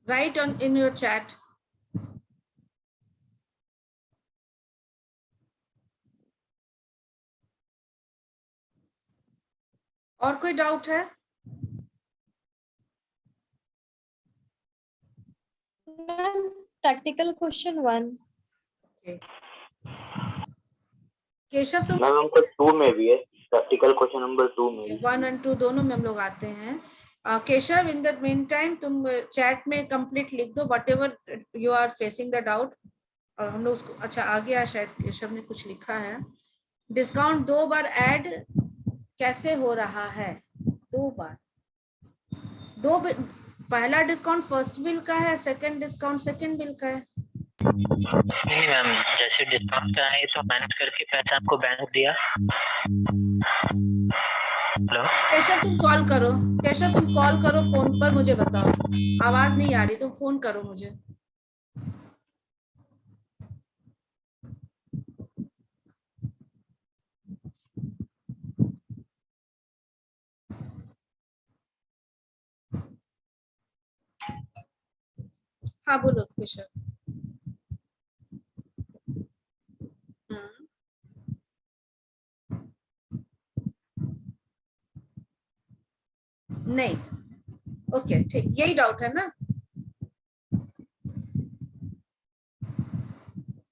Right on in your chat. और कोई डाउट है? Practical question 1। केशव तुम मैम हमको 2 में भी है, प्रैक्टिकल क्वेश्चन नंबर 2 में भी। 1 और 2 दोनों में हम लोग आते हैं। Keshav in the mean time तुम चैट में कंप्लीट लिख दो whatever you are facing the doubt, और हम लोग उसको, अच्छा आ गया शायद, केशव ने कुछ लिखा है। डिस्काउंट 2 बार ऐड कैसे हो रहा है? 2 बार, पहला डिस्काउंट फर्स्ट बिल का है, सेकंड डिस्काउंट सेकंड बिल का है। नहीं मैम, जैसे डिस्काउंट का है तो मैनेज करके पैसा आपको बैंक दिया। हेलो केशव तुम कॉल करो, केशव तुम कॉल करो फोन पर, मुझे बताओ। आवाज नहीं आ रही, तुम फोन करो मुझे। हाँ बोलो केशव। नहीं, ओके ठीक, यही डाउट है ना?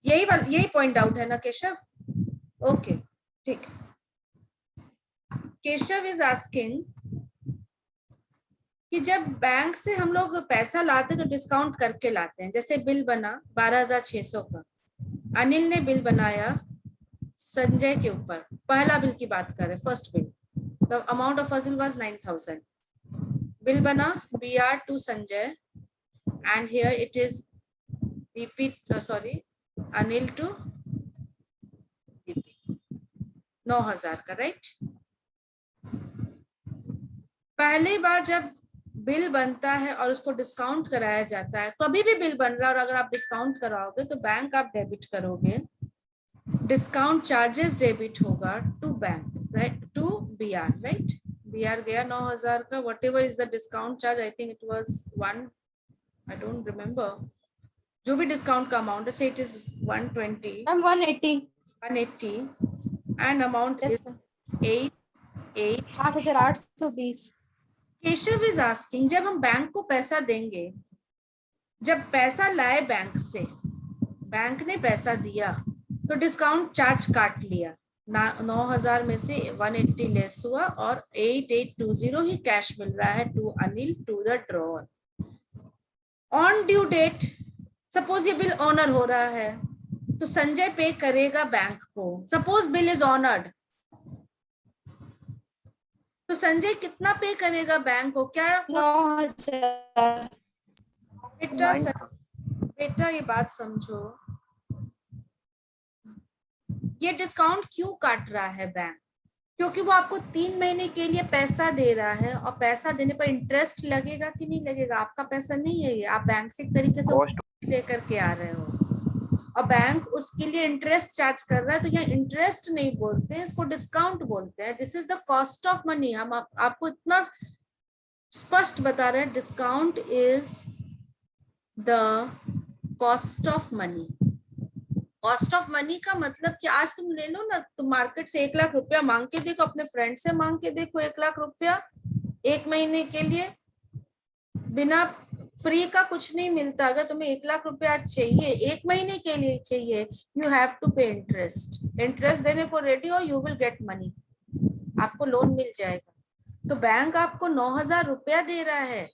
यही पॉइंट डाउट है ना केशव? ओके ठीक। केशव इज आस्किंग कि जब बैंक से हम लोग पैसा लाते तो डिस्काउंट करके लाते हैं। जैसे बिल बना 12,600 का, अनिल ने बिल बनाया संजय के ऊपर, पहला बिल की बात कर रहे, first bill, the amount of first bill was 9,000। Bill बना BR to Sanjay and here it is BP, sorry Anil to BP, 9,000 का, राइट? पहली बार जब बिल बनता है और उसको डिस्काउंट कराया जाता है, कभी भी बिल बन रहा है और अगर आप डिस्काउंट कराओगे तो बैंक आप डेबिट करोगे, डिस्काउंट चार्जेस डेबिट होगा to bank, right, to BR, right? BR गया 9,000 का, whatever is the discount charge, I think it was 1, I don't remember, जो भी डिस्काउंट का अमाउंट है, say it is 120, 180 and amount is 8,820। Keshav is asking, जब हम bank को पैसा देंगे, जब पैसा लाए बैंक से, बैंक ने पैसा दिया तो डिस्काउंट चार्ज काट लिया, 9,000 में से 180 लेस हुआ और 8,820 ही कैश मिल रहा है to Anil to the drawer. On due date, suppose ये बिल ऑनर हो रहा है तो संजय पे करेगा बैंक को। सपोज बिल इज ऑनर्ड, तो संजय कितना पे करेगा बैंक को? क्या 9,000। बेटा ये बात समझो, ये डिस्काउंट क्यों काट रहा है बैंक? क्योंकि वो आपको 3 महीने के लिए पैसा दे रहा है, और पैसा देने पर इंटरेस्ट लगेगा कि नहीं लगेगा? आपका पैसा नहीं है ये, आप बैंक से एक तरीके से लेकर के आ रहे हो और बैंक उसके लिए इंटरेस्ट चार्ज कर रहा है, तो यहाँ इंटरेस्ट नहीं बोलते हैं, इसको डिस्काउंट बोलते हैं। This is the cost of money. हम आपको इतना स्पष्ट बता रहे हैं, discount is the cost of money. Cost of money का मतलब कि आज तुम ले लो ना, तुम मार्केट से 1 लाख रुपया मांग के देखो, अपने फ्रेंड से मांग के देखो 1 लाख रुपया 1 महीने के लिए, बिना फ्री का कुछ नहीं मिलता। अगर तुम्हें 1 लाख रुपया चाहिए 1 महीने के लिए चाहिए, यू हैव टू पे इंटरेस्ट। इंटरेस्ट देने को रेडी हो, यू विल गेट मनी, आपको लोन मिल जाएगा। तो बैंक आपको 9,000 रुपया दे रहा है,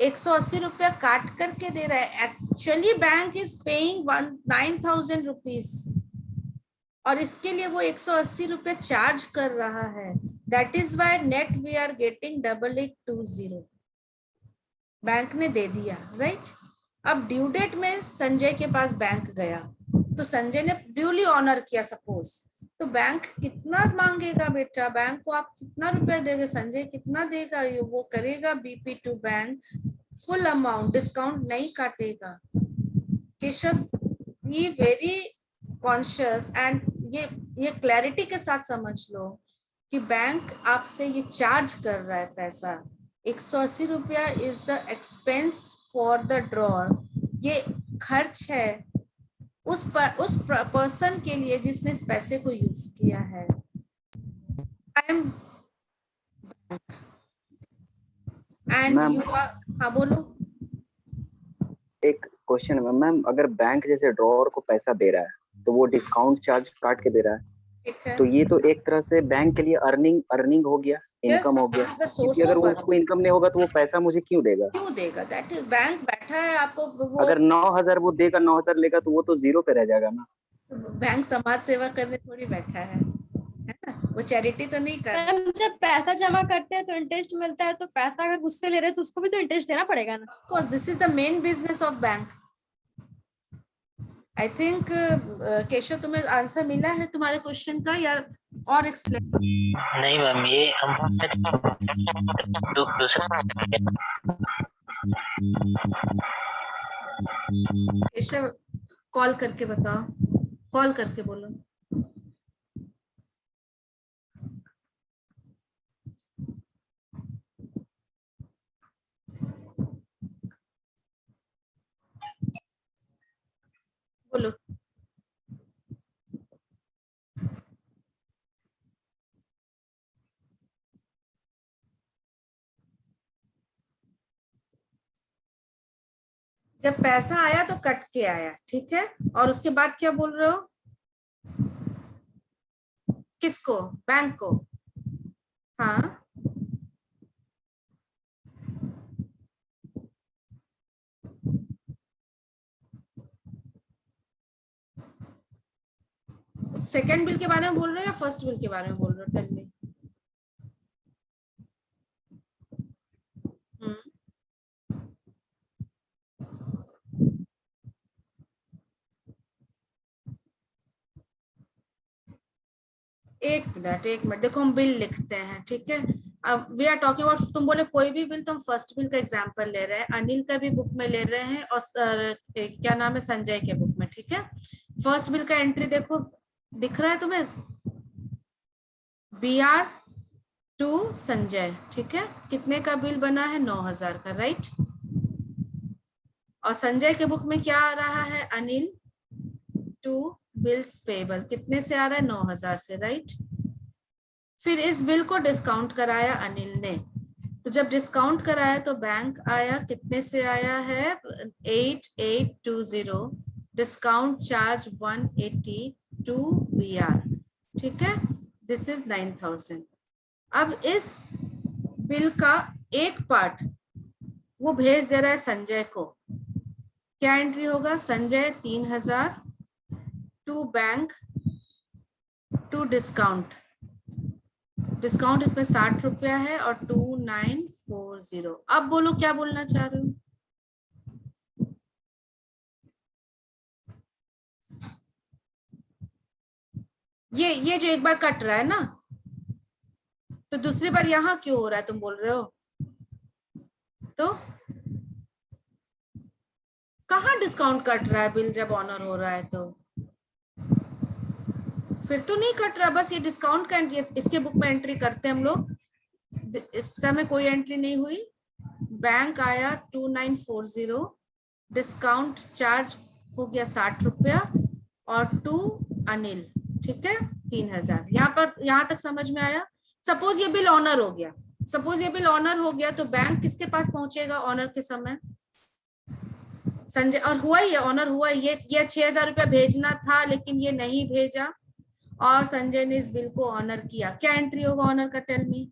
180 रुपया काट करके दे रहा है। Actually bank is paying 9,000 rupees और इसके लिए वो 180 रुपए चार्ज कर रहा है। That is why net we are getting 8820। Bank ने दे दिया, राइट। अब ड्यू डेट में संजय के पास बैंक गया, तो संजय ने ड्यूली ऑनर किया सपोज, तो बैंक कितना मांगेगा बेटा, बैंक को आप कितना रुपया देंगे, संजय कितना देगा, ये वो करेगा BP to bank full amount, discount नहीं काटेगा। Keshav be very conscious and ये क्लैरिटी के साथ समझ लो कि बैंक आपसे ये चार्ज कर रहा है पैसा। 180 रुपया is the expense for the drawer, ये खर्च है उस पर्सन के लिए जिसने इस पैसे को यूज किया है। I am and you are, हाँ बोलो। एक क्वेश्चन है मैम, अगर बैंक जैसे ड्रॉअर को पैसा दे रहा है तो वो डिस्काउंट चार्ज काट के दे रहा है, ठीक है, तो ये तो एक तरह से बैंक के लिए अर्निंग हो गया, इनकम हो गया। क्योंकि अगर वो उसको इनकम नहीं होगा तो वो पैसा मुझे क्यों देगा? क्यों देगा? दैट इज बैंक बैठा है आपको वो, अगर 9000 वो देगा, 9000 लेगा, तो वो तो जीरो पे रह जाएगा ना। बैंक समाज सेवा करने थोड़ी बैठा है ना, वो चैरिटी तो नहीं कर। मैम जब पैसा जमा करते हैं तो इंटरेस्ट मिलता है, तो पैसा अगर उससे ले रहे हैं तो उसको भी तो इंटरेस्ट देना पड़ेगा ना। Of course, this is the main business of bank. I think Keshav तुम्हें आंसर मिला है तुम्हारे क्वेश्चन का या और एक्सप्लेन? नहीं मैम, ये हम दूसरा केशव कॉल करके बताओ, कॉल करके बोलो। बोलो। जब पैसा आया तो कट के आया, ठीक है, और उसके बाद क्या बोल रहे हो? किसको? बैंक को? हाँ, सेकेंड बिल के बारे में बोल रहे हो या फर्स्ट बिल के बारे में बोल रहे हो? Tell me. एक मिनट देखो, हम बिल लिखते हैं, ठीक है। अब वी आर टॉकिंग अबाउट, तुम बोले कोई भी बिल, तो हम फर्स्ट बिल का एग्जांपल ले रहे हैं, अनिल का भी बुक में ले रहे हैं और क्या नाम है, संजय के बुक में, ठीक है। फर्स्ट बिल का एंट्री देखो, दिख रहा है तुम्हें? BR टू संजय, ठीक है। कितने का बिल बना है? 9000 का, राइट। और संजय के बुक में क्या आ रहा है? अनिल टू बिल्स पेबल, कितने से आ रहा है? 9000 से, राइट। फिर इस बिल को डिस्काउंट कराया अनिल ने, तो जब डिस्काउंट कराया तो बैंक आया, कितने से आया है? 8820, डिस्काउंट चार्ज 180 टू BR, ठीक है। This is 9000। अब इस बिल का एक पार्ट वो भेज दे रहा है संजय को, क्या एंट्री होगा? Sanjay 3000 to bank to discount, discount इसमें 60 रुपया है और 2940। अब बोलो क्या बोलना चाह रहे हो? ये जो एक बार कट रहा है ना, तो दूसरी बार यहाँ क्यों हो रहा है तुम बोल रहे हो? तो कहाँ डिस्काउंट कट रहा है बिल जब ऑनर हो रहा है? तो फिर तो नहीं कट रहा, बस ये डिस्काउंट का एंट्री, इसके बुक में एंट्री करते हैं हम लोग। इस समय कोई एंट्री नहीं हुई, बैंक आया 2940, डिस्काउंट चार्ज हो गया 60 रुपया और टू अनिल, ठीक है 3000। यहाँ तक समझ में आया? सपोज ये बिल ऑनर हो गया, सपोज ये बिल ऑनर हो गया, तो बैंक किसके पास पहुंचेगा ऑनर के समय? संजय। और हुआ ये ऑनर हुआ, ये 6000 रुपया भेजना था लेकिन ये नहीं भेजा और संजय ने इस बिल को ऑनर किया, क्या एंट्री होगा ऑनर का? Tell me.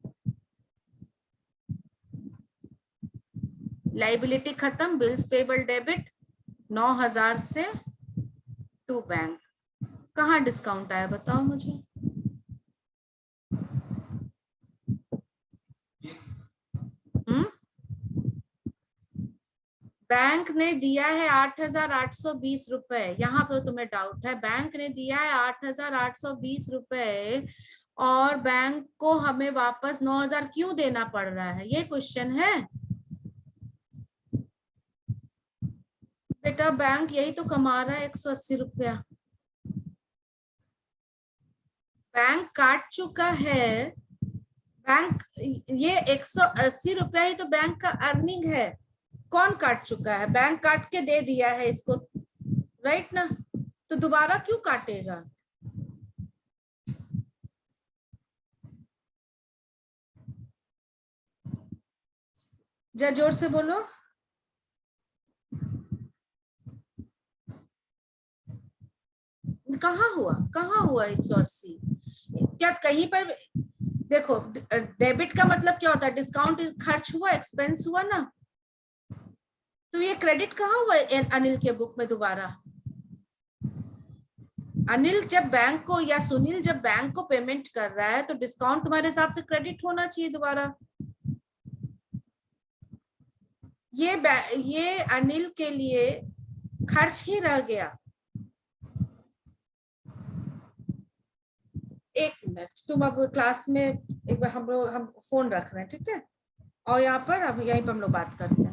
लाइबिलिटी खत्म, बिल्स पेबल डेबिट 9000 से टू बैंक, कहाँ डिस्काउंट आया बताओ मुझे। बैंक ने दिया है 8,820 रुपए, यहाँ पर तुम्हें डाउट है। बैंक ने दिया है 8,820 रुपए और बैंक को हमें वापस 9,000 क्यों देना पड़ रहा है, ये क्वेश्चन है बेटा। बैंक यही तो कमा रहा है 180 रुपया, बैंक काट चुका है। बैंक ये 180 रुपया ही तो बैंक का अर्निंग है। कौन काट चुका है? बैंक काट के दे दिया है इसको, राइट ना? तो दोबारा क्यों काटेगा? जरा जोर से बोलो। कहाँ हुआ 180? क्या कहीं पर देखो, डेबिट का मतलब क्या होता है? डिस्काउंट खर्च हुआ, एक्सपेंस हुआ ना। तो ये क्रेडिट कहाँ हुआ अनिल के बुक में दोबारा? अनिल जब बैंक को या सुनील जब बैंक को पेमेंट कर रहा है तो डिस्काउंट तुम्हारे हिसाब से क्रेडिट होना चाहिए दोबारा। ये अनिल के लिए खर्च ही रह गया। एक मिनट, तुम अब क्लास में एक बार हम फोन रख रहे हैं, ठीक है? और यहाँ पर अब यहीं पर हम लोग बात करते हैं।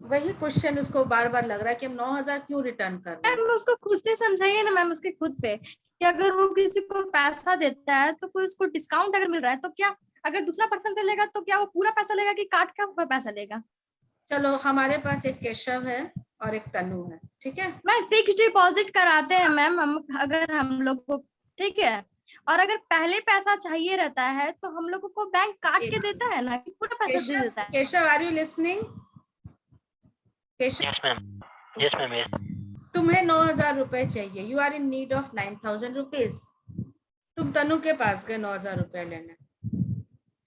वही क्वेश्चन उसको बार बार लग रहा है कि हम 9,000 क्यों रिटर्न कर रहे हैं। मैम उसको खुद से समझाइए ना मैम, उसके खुद पे कि अगर वो किसी को पैसा देता है तो कोई उसको डिस्काउंट अगर मिल रहा है तो क्या, अगर दूसरा पर्सन से लेगा तो क्या वो पूरा पैसा लेगा कि काट का हुआ पैसा लेगा? चलो, हमारे पास एक केशव है और एक तनु है, ठीक है? मैम फिक्स डिपॉजिट कराते हैं मैम हम, अगर हम लोग को, ठीक है? और अगर पहले पैसा चाहिए रहता है तो हम लोगों को बैंक काट के देता है ना, कि पूरा पैसा दे देता है। Keshav, are you listening? Keshav, yes ma'am, yes ma'am, yes. तुम्हें 9,000 रुपए चाहिए, you are in need of 9,000 rupees. तुम तनु के पास गए 9,000 रुपए लेने,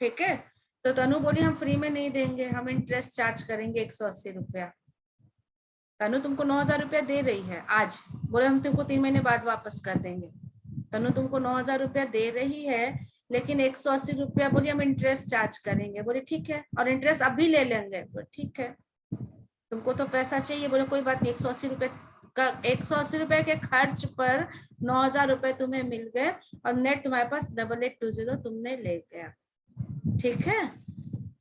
ठीक है? तो तनु बोली हम फ्री में नहीं देंगे, हम इंटरेस्ट चार्ज करेंगे 180 रुपया। तनु तुमको 9,000 रुपया दे रही है आज, बोले हम तुमको 3 महीने बाद वापस कर देंगे। तनु तुमको 9,000 रुपया दे रही है, लेकिन 180 रुपया बोली हम इंटरेस्ट चार्ज करेंगे। बोले ठीक है, और इंटरेस्ट अभी ले लेंगे। बोले ठीक है, तुमको तो पैसा चाहिए। बोले कोई बात नहीं, 180 रुपये का 180 रुपए के खर्च पर 9,000 रुपए तुम्हें मिल गए और नेट तुम्हारे पास 8820 तुमने ले गया, ठीक है?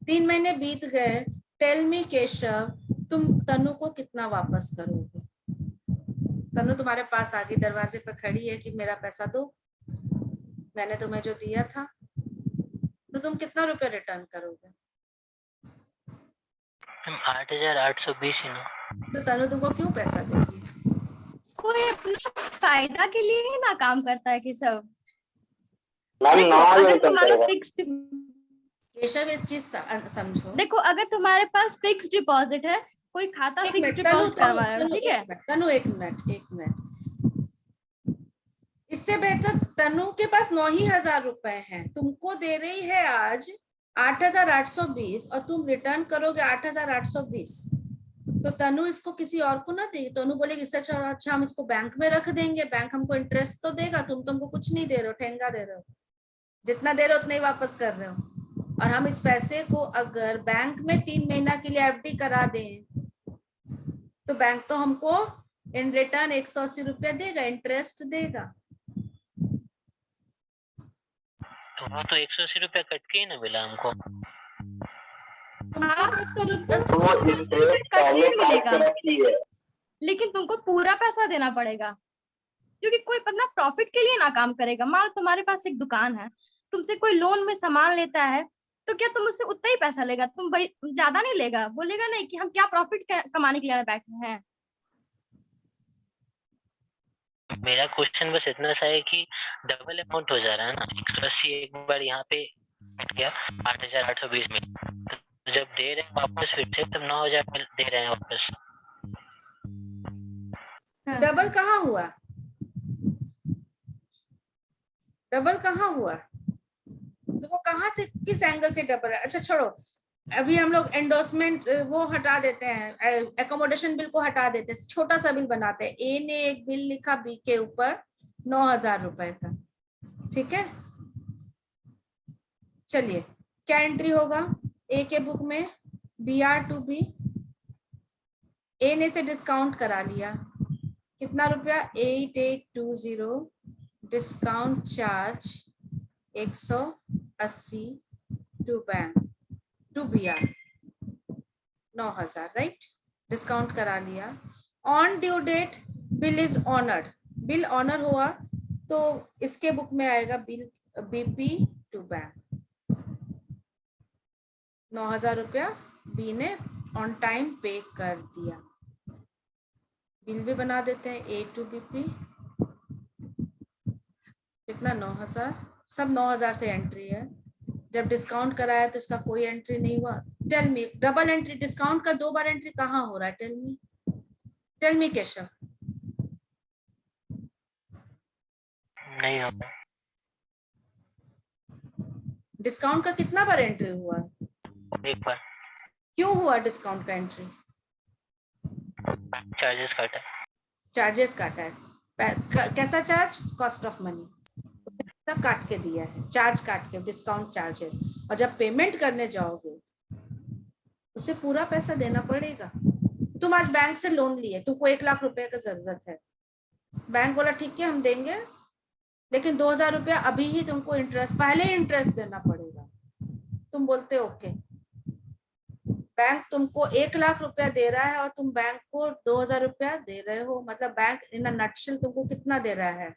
3 महीने बीत गए। टेल मी केशव, तुम तनु को कितना वापस करोगे? तनु तुम्हारे पास आगे दरवाजे पर खड़ी है कि मेरा पैसा दो, मैंने तुम्हें जो दिया था। तो तुम कितना रुपए रिटर्न करोगे? 8,820 ही ना। तो तनु तुमको क्यों पैसा देगी? कोई अपने फायदा के लिए ही ना काम करता है कि सब। मैम देखो, नॉन अगर रिटर्न तुम्हारा करेगा। फिक्स्ड, केशव एक चीज समझो। देखो अगर तुम्हारे पास फिक्स डिपॉजिट है, कोई खाता एक फिक्स मिनट, डिपॉजिट करवा रहा है, ठीक है? तनु एक मिनट। इससे बेहतर तनु के पास 9,000 रुपए हैं, तुमको दे रही है आज 8,820 और तुम रिटर्न करोगे 8,820। तो तनु इसको किसी और को ना देगी। तनु बोलेगी इससे अच्छा हम इसको बैंक में रख देंगे, बैंक हमको इंटरेस्ट तो देगा। तुमको कुछ नहीं दे रहे हो, ठेंगा दे रहे हो, जितना दे रहे हो उतना ही वापस कर रहे हो। और हम इस पैसे को अगर बैंक में 3 महीना के लिए एफडी करा दें तो बैंक तो हमको इन रिटर्न 180 रुपया देगा, इंटरेस्ट देगा। तो वो तो 180 रुपया कट के ही ना मिला हमको। हाँ, 100 रुपया तो वो इंटरेस्ट पहले काट के रखी है। लेकिन तुमको पूरा पैसा देना पड़ेगा, क्योंकि कोई अपना प्रॉफिट के लिए ना काम करेगा। मान लो तुम्हारे पास एक दुकान है, तुमसे कोई लोन में सामान लेता है, तो क्या तुम उससे उतना ही पैसा लेगा? तुम भाई ज्यादा नहीं लेगा, बोलेगा नहीं कि हम क्या प्रॉफिट कमाने के लिए बैठे हैं। मेरा क्वेश्चन बस इतना सा है कि डबल अमाउंट हो जा रहा है ना। 180 एक बार यहाँ पे कट गया 8,820 में, तो जब दे रहे हैं वापस फिर से तब 9,000 दे रहे हैं वापस। डबल कहाँ हुआ? डबल कहाँ हुआ? तो वो कहाँ से, किस एंगल से डबल है? अच्छा छोड़ो, अभी हम लोग एंडोर्समेंट वो हटा देते हैं, एकोमोडेशन बिल को हटा देते हैं, छोटा सा बिल बनाते हैं। ए ने एक बिल लिखा बी के ऊपर 9,000 रुपए का, ठीक है। चलिए क्या एंट्री होगा ए के बुक में, BR टू बी। ए ने से डिस्काउंट करा लिया, कितना रुपया, 8820, discount charge 180 to bank to BR 9,000, right. Discount करा लिया। On due date bill is honoured, bill honour हुआ तो इसके बुक में आएगा बिल BP टू बैंक 9,000 रुपया बी ने ऑन टाइम पे कर दिया। बिल भी बना देते हैं A टू BP, कितना 9,000, सब 9,000 से एंट्री है। जब डिस्काउंट कराया तो इसका कोई एंट्री नहीं हुआ। Tell me, double entry, discount का 2 बार एंट्री कहाँ हो रहा है, टेल मी केशव। नहीं होता। डिस्काउंट का कितना बार एंट्री हुआ, एक बार। क्यों हुआ डिस्काउंट का एंट्री, चार्जेस काटा। चार्जेस काटा है, कैसा चार्ज, कॉस्ट ऑफ मनी सब काट के दिया है, चार्ज काट के, डिस्काउंट चार्जेस। और जब पेमेंट करने जाओगे उसे पूरा पैसा देना पड़ेगा। तुम आज बैंक से लोन लिए, तुमको 1 लाख रुपए का जरूरत है, बैंक बोला ठीक है हम देंगे, लेकिन 2,000 रुपया अभी ही तुमको इंटरेस्ट, पहले इंटरेस्ट देना पड़ेगा। तुम बोलते ओके, बैंक तुमको 1 लाख रुपया दे रहा है और तुम बैंक को 2,000 रुपया दे रहे हो, मतलब बैंक इन अ नटशेल तुमको कितना दे रहा है,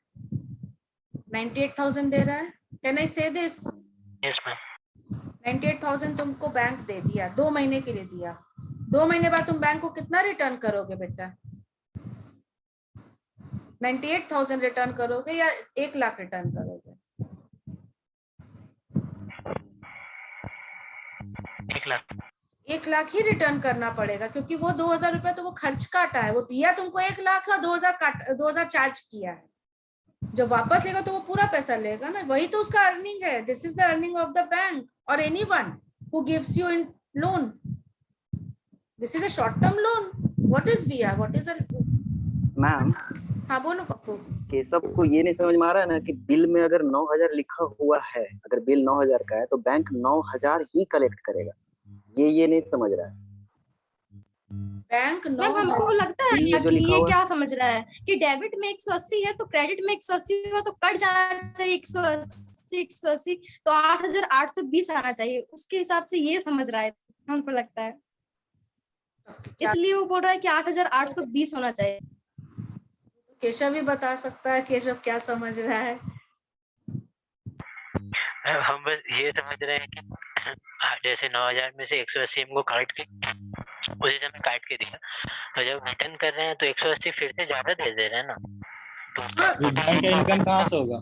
98,000 दे रहा है। कैन आई से दिस? Yes ma'am. 98,000 तुमको बैंक दे दिया, 2 महीने के लिए दिया। 2 महीने बाद तुम बैंक को कितना रिटर्न करोगे बेटा, 98,000 रिटर्न करोगे या 1 लाख रिटर्न करोगे? 1 लाख। 1 लाख ही रिटर्न करना पड़ेगा, क्योंकि वो 2,000 रुपया तो वो खर्च काटा है, वो दिया तुमको 1 लाख और 2,000 चार्ज किया है। जब वापस लेगा तो वो पूरा पैसा लेगा ना, वही तो उसका अर्निंग है। This is the earning of the bank और anyone who gives you in loan. This is a short term loan. What is BR, what is a? Ma'am हाँ बोलो पप्पू। केशव को ये नहीं समझ में आ रहा है ना कि बिल में अगर 9,000 लिखा हुआ है, अगर बिल 9,000 का है तो बैंक 9,000 ही कलेक्ट करेगा, ये नहीं समझ रहा है बैंक मैम हमको लगता है ये ना जो कि लिखा ये हुआ क्या समझ रहा है कि डेबिट में 180 है तो क्रेडिट में 180 होगा तो कट जाना चाहिए 180 तो 8,820 आना चाहिए, उसके हिसाब से ये समझ रहा है हमको लगता है, इसलिए वो बोल रहा है कि 8,820 होना चाहिए। केशव भी बता सकता है, केशव क्या समझ रहा है? हम बस ये समझ रहे हैं कि जैसे 9,000 में से 180 हमको काट के उसी समय काट के दिया, तो जब रिटर्न कर रहे हैं तो 180 फिर से ज्यादा दे दे रहे हैं ना, तो बैंक का इनकम कहाँ से होगा?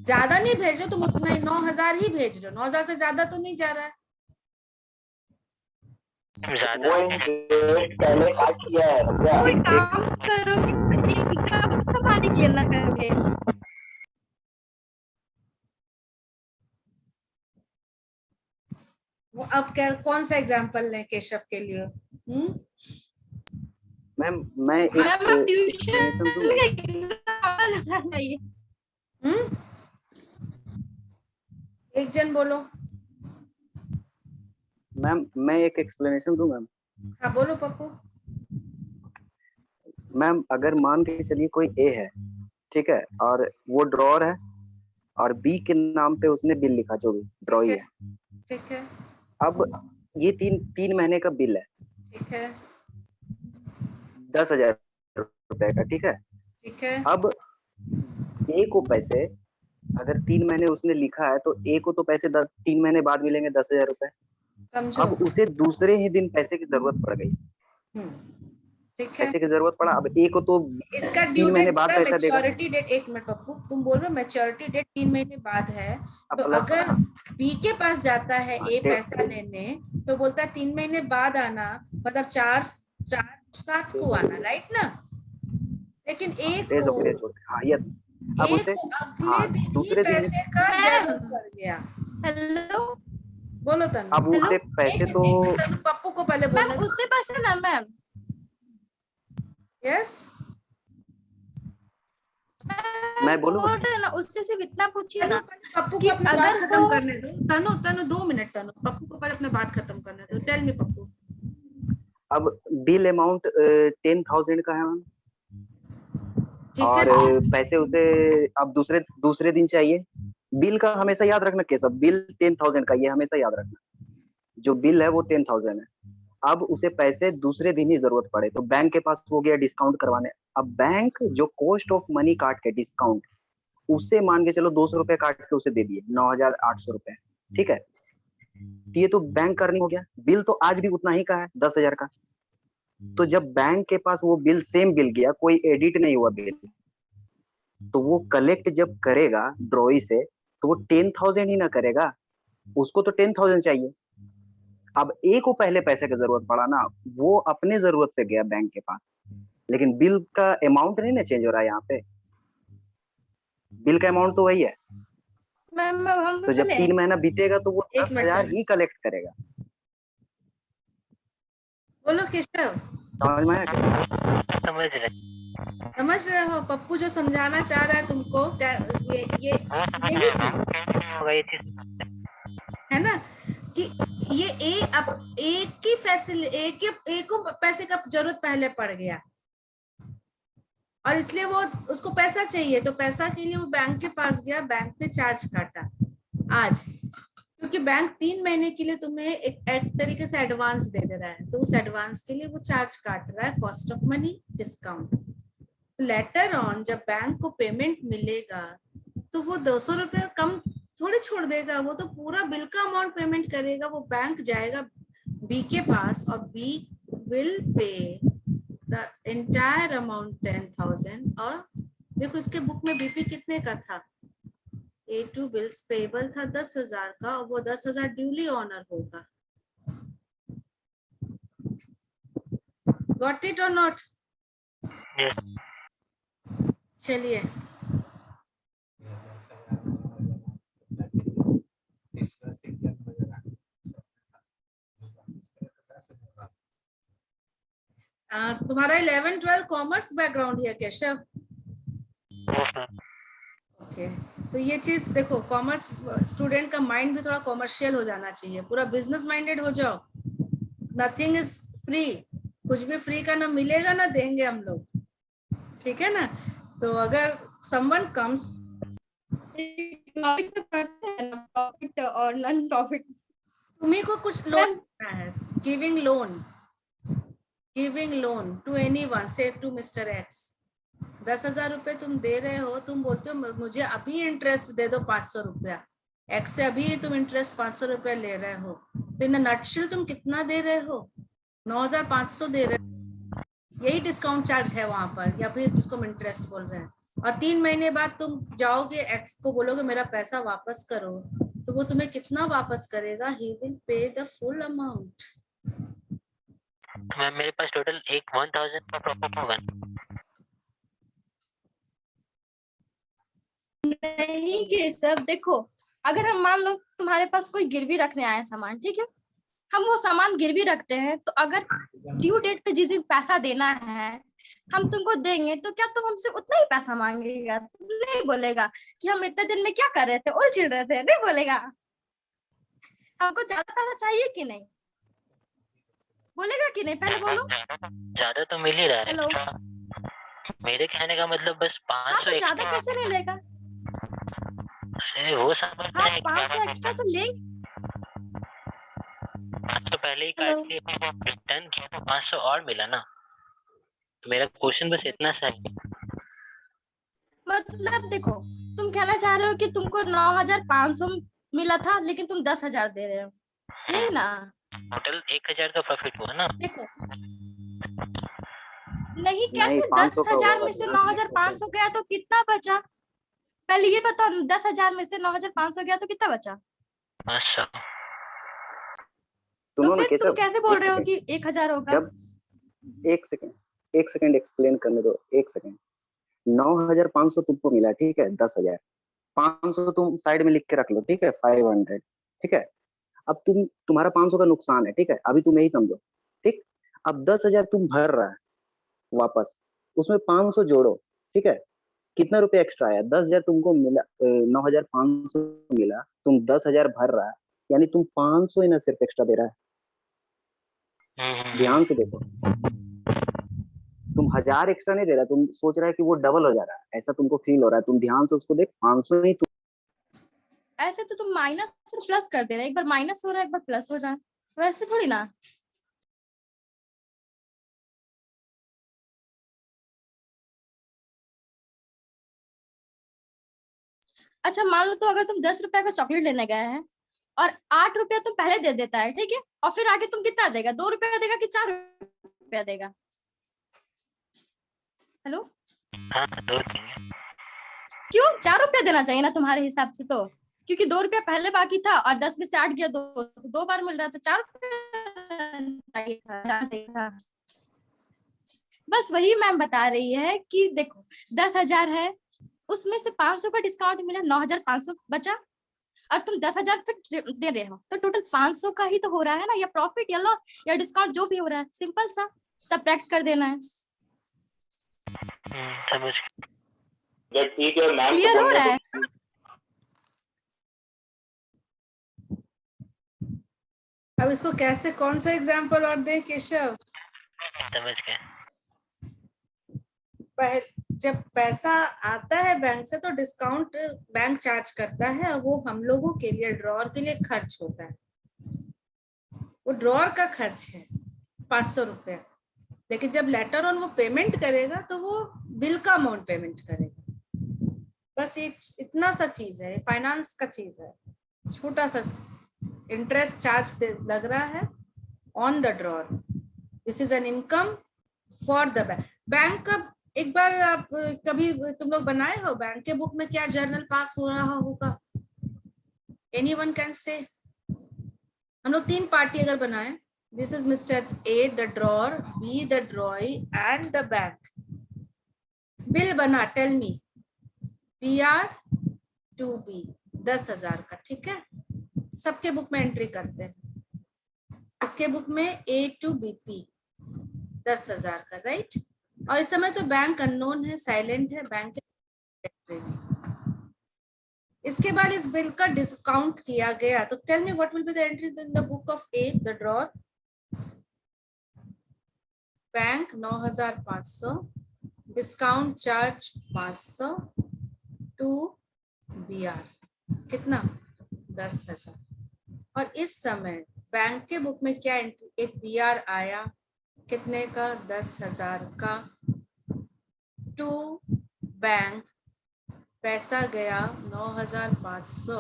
ज्यादा नहीं भेज रहे तुम, उतना ही 9,000 ही भेज रहे हो, 9,000 से ज्यादा तो नहीं जा रहा है। ज्यादा वो इंटरेस्ट पहले काट किया है क्या? कोई काम करोगे पानी क्लियर ना करोगे। वो अब क्या, कौन सा एग्जांपल लें केशव के लिए? मैम मैं एक ट्यूशन दूं? एक जन बोलो। मैम मैं एक एक्सप्लेनेशन दूं मैम? हाँ बोलो पप्पू। मैम अगर मान के चलिए कोई ए है, ठीक है, और वो ड्रॉर है और बी के नाम पे उसने बिल लिखा, जो भी ड्रॉई है, ठीक है। अब ये तीन महीने का बिल है, ठीक है। 10,000 रुपए का, ठीक है। ठीक है। अब ए को पैसे अगर 3 महीने उसने लिखा है तो ए को तो पैसे 3 महीने बाद मिलेंगे 10,000 रुपए। समझो। अब उसे दूसरे ही दिन पैसे की जरूरत पड़ गई, ठीक है, पैसे की जरूरत पड़ा, अब ए को तो इसका 3 महीने बाद पैसा देगा। मैच्योरिटी डेट, 1 मिनट पप्पू, तुम बोल रहे हो मैच्योरिटी डेट 3 महीने बाद है, तो अगर बी के पास जाता है ए पैसा लेने तो बोलता है 3 महीने बाद आना, मतलब 4/7 को आना, राइट ना? लेकिन ए को यस, अब उसे अगले दिन ही पैसे का जरूरत पड़ गया। हेलो बोलो तनु। अब उसे पैसे तो तनु पप्पू को पहले मैम बोलने। उससे पास है ना मैम, यस मैं बोलूं? बोल रहे हैं ना, उससे सिर्फ इतना पूछिए तनु ना पहले पप्पू कि को अपनी बात अगर खत्म वो करने दो। तनु तनु 2 मिनट तनु, पप्पू को पहले अपनी बात खत्म करने दो। Tell me Pappu. अब बिल अमाउंट 10,000 का है मैम, ठीक और है, पैसे उसे अब दूसरे दिन चाहिए। बिल का हमेशा याद रखना केशव, बिल 10,000 का, ये हमेशा याद रखना। जो बिल है वो 10,000 है। अब उसे पैसे दूसरे दिन ही जरूरत पड़े तो बैंक के पास हो गया डिस्काउंट करवाने। अब बैंक जो कॉस्ट ऑफ मनी काट के डिस्काउंट, उससे मान के चलो 200 रुपए काट के उसे दे दिए, 9,800 रुपए, ठीक है। तो ये तो बैंक करनी हो गया। बिल तो आज भी उतना ही का है, 10,000 का। तो जब बैंक के पास वो बिल, सेम बिल गया, कोई एडिट नहीं हुआ बिल, तो वो कलेक्ट जब करेगा ड्रॉई से तो वो 10,000 ही ना करेगा, उसको तो 10,000 चाहिए। अब ए को पहले पैसे की जरूरत पड़ा ना, वो अपने जरूरत से गया बैंक के पास, लेकिन बिल का अमाउंट नहीं ना चेंज हो रहा है यहाँ पे, बिल का अमाउंट तो वही है। मैम हम तो जब 3 महीना बीतेगा तो वो 1 मिनट 10,000 ही कलेक्ट करेगा। बोलो केशव। समझ में आया? समझ रहे। समझ रहे हो पप्पू जो समझाना चाह रहा है तुमको? ये यही चीज होगा ये चीज। है ना कि ये एक की फैसिलिटी, एक को पैसे का जरूरत पहले पड़ गया और इसलिए वो उसको पैसा चाहिए, तो पैसा के लिए वो बैंक के पास गया, बैंक ने चार्ज काटा आज, क्योंकि बैंक 3 महीने के लिए तुम्हें एक तरीके से एडवांस दे रहा है, तो उस एडवांस के लिए वो चार्ज काट रहा है, cost of money discount. Later on जब बैंक को पेमेंट मिलेगा तो वो 200 रुपये कम थोड़ी छोड़ देगा, वो तो पूरा बिल का अमाउंट पेमेंट करेगा। वो बैंक जाएगा बी के पास और B will pay the entire amount 10,000। और देखो इसके बुक में बीपी कितने का था, A2 बिल्स पेबल था 10,000 का, और वो 10,000 ड्यूली ऑनर होगा। गॉट इट और नॉट? चलिए तुम्हारा 11-12 कॉमर्स बैकग्राउंड है केशव? ओके, तो ये चीज देखो, कॉमर्स स्टूडेंट का माइंड भी थोड़ा कॉमर्शियल हो जाना चाहिए, पूरा बिजनेस माइंडेड हो जाओ। नथिंग इज फ्री, कुछ भी फ्री का ना मिलेगा ना देंगे हम लोग, ठीक है ना? तो अगर समवन कम्स, प्रॉफिट और नॉन प्रॉफिट, तुम्ही को कुछ लोन करना है, गिविंग लोन टू एनीवन, से टू मिस्टर एक्स, 10,000 रुपए तुम दे रहे हो, तुम बोलते हो मुझे अभी इंटरेस्ट दे दो 500 रुपया, एक्स से अभी तुम इंटरेस्ट 500 रुपया ले रहे हो, तो इन नटशिल तुम कितना दे रहे हो? 9,500 दे रहे हो। यही डिस्काउंट चार्ज है वहां पर, या फिर जिसको हम इंटरेस्ट बोल रहे हैं। और 3 महीने बाद तुम जाओगे एक्स को बोलोगे मेरा पैसा वापस करो, तो वो तुम्हें कितना वापस करेगा? He will pay the full amount. Ma'am मेरे पास टोटल 1,000 का प्रॉफिट होगा। नहीं कि सब देखो, अगर हम मान लो तुम्हारे पास कोई गिरवी रखने आए सामान, ठीक है, हम वो सामान गिरवी रखते हैं, तो अगर ड्यू डेट पे जिस दिन पैसा देना है हम तुमको देंगे, तो क्या तुम हमसे उतना ही पैसा मांगेगा? तुम नहीं बोलेगा कि हम इतने दिन में क्या कर रहे थे, उल चिल रहे थे, नहीं बोलेगा? हमको ज्यादा पैसा चाहिए कि नहीं, बोलेगा कि नहीं? पहले बोलो। ज्यादा तो मिल ही रहा है। हेलो, मेरे कहने का मतलब बस हाँ 500 तो ज्यादा कैसे नहीं लेगा? वो समझ हाँ में 500 एक्स्ट्रा तो ले। 500 पहले ही हेलो, काट के रिटर्न किया तो 500 और मिला ना। तो मेरा क्वेश्चन बस इतना सा है। मतलब देखो, तुम कहना चाह रहे हो कि तुमको 9,500 मिला था लेकिन तुम 10,000 दे रहे हो, यही ना? टोटल 1,000 का प्रॉफिट हुआ ना। देखो नहीं, कैसे 10,000 में से 9,500 गया तो कितना बचा? पहले ये बताओ, 10,000 में से 9,500 गया तो कितना बचा? अच्छा, तो फिर तुम कैसे बोल रहे हो कि 1,000 होगा? जब एक सेकंड एक्सप्लेन करने दो, 1 सेकंड। 9,500 तुमको मिला, ठीक है, 10,000, 500 तुम साइड में लिख के रख लो, ठीक है, 500, ठीक है। अब तुम्हारा 500 का नुकसान है, ठीक है, अभी तुम यही समझो, ठीक। अब 10,000 तुम भर रहा है वापस, उसमें 500 जोड़ो, ठीक है, कितना रुपए एक्स्ट्रा आया? 10,000 तुमको मिला, 9,500 मिला, तुम 10,000 भर रहा है, यानी तुम 500 ही ना सिर्फ एक्स्ट्रा दे रहा है। ध्यान से देखो, तुम 1,000 एक्स्ट्रा नहीं दे रहा, तुम सोच रहा है कि वो डबल हो जा रहा है, ऐसा तुमको फील हो रहा है। तुम ध्यान से उसको देख, 500 ही ऐसे तो तुम माइनस से प्लस कर दे रहे, एक बार माइनस हो रहा है एक बार प्लस हो रहा है, वैसे थोड़ी ना। अच्छा मान लो तो अगर तुम 10 रुपए का चॉकलेट लेने गए हैं और 8 रुपया तुम पहले दे देता है, ठीक है, और फिर आगे तुम कितना देगा, 2 रुपया देगा कि 4 रुपया देगा? हेलो, हाँ 2 देंगे। क्यों 4 रुपया देना चाहिए ना तुम्हारे हिसाब से तो, क्योंकि 2 रुपया पहले बाकी था और 10 में से 8 गया, 2 बार मिल रहा था, 4 रुपया चाहिए था। बस वही मैम बता रही है कि देखो 10,000 है, उसमें से 500 का डिस्काउंट मिला, 9,500 बचा, और तुम 10,000 से दे रहे हो तो टोटल 500 का ही तो हो रहा है ना, या प्रॉफिट या लॉस या डिस्काउंट जो भी हो रहा है, सिंपल सा सबट्रैक्ट कर देना है। समझ ठीक है मैम, क्लियर हो रहा है? अब इसको कैसे, कौन सा एग्जाम्पल और दे केशव? समझ गए। जब पैसा आता है बैंक से तो डिस्काउंट बैंक चार्ज करता है, और वो हम लोगों के लिए ड्रॉअर के लिए खर्च होता है, वो ड्रॉअर का खर्च है 500 रुपया। लेकिन जब लेटर ऑन वो पेमेंट करेगा तो वो बिल का अमाउंट पेमेंट करेगा। बस ये इतना सा चीज है, फाइनेंस का चीज है, छोटा सा इंटरेस्ट चार्ज लग रहा है on the drawer. This is an income for the bank. Bank का एक बार आप कभी तुम लोग बनाए हो बैंक के बुक में क्या जर्नल पास हो रहा होगा? Anyone can say? हम लोग 3 पार्टी अगर बनाए, this is mister A the drawer, B the drawee and the bank. Bill बना, tell me, PR to B 10,000 का, ठीक है, सबके बुक में एंट्री करते हैं। इसके बुक में A to BP 10,000 का, राइट। और इस समय तो बैंक अननोन है, साइलेंट है, बैंक एंट्री नहीं। इसके बाद इस बिल का डिस्काउंट किया गया, तो tell me what will be the entry in the book of A the drawer? Bank 9,500, discount charge 500 to BR कितना? 10,000। और इस समय बैंक के बुक में क्या एंट्री, एक BR आया कितने का? 10,000 का, टू बैंक पैसा गया 9,500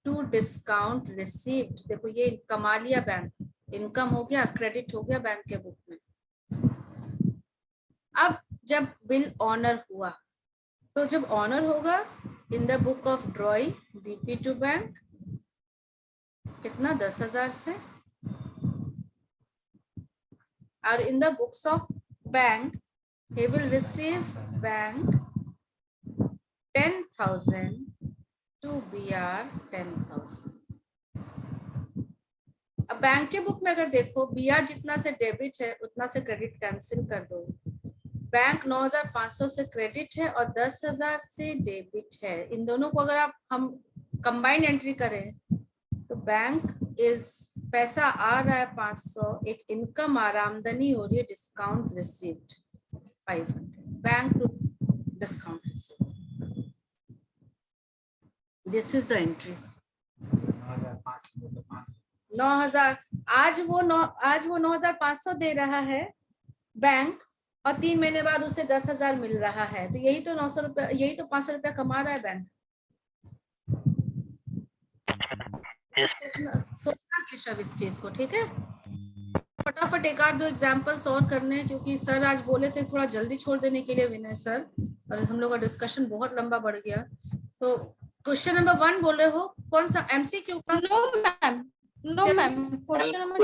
टू डिस्काउंट रिसीव्ड। देखो ये कमा लिया बैंक, इनकम हो गया, क्रेडिट हो गया बैंक के बुक में। अब जब बिल ऑनर हुआ, तो जब ऑनर होगा in the book of drawee BP to bank कितना? 10,000 से, और in the books of bank he will receive bank 10,000 to BR 10,000। अब बैंक के बुक में अगर देखो BR जितना से डेबिट है उतना से क्रेडिट कैंसिल कर दो। बैंक 9,500 से क्रेडिट है और 10,000 से डेबिट है। इन दोनों को अगर हम कंबाइंड एंट्री करें तो बैंक इज, पैसा आ रहा है 500, एक इनकम आ रहा, आमदनी हो रही है, discount received 500, bank to discount received. This is the entry. 9,000 आज वो 9,500 दे रहा है बैंक, और 3 महीने बाद उसे 10,000 मिल रहा है, तो यही तो 900 रुपया, यही तो 500 रुपया कमा रहा है बैंक। सोचना केशव इस चीज को, ठीक है। फटाफट एक आध 2 एग्जांपल्स और करने हैं, क्योंकि सर आज बोले थे थोड़ा जल्दी छोड़ देने के लिए विनय सर, और हम लोग का डिस्कशन बहुत लंबा बढ़ गया। तो क्वेश्चन नंबर 1 बोले हो, कौन सा? MCQ का? No ma'am, question number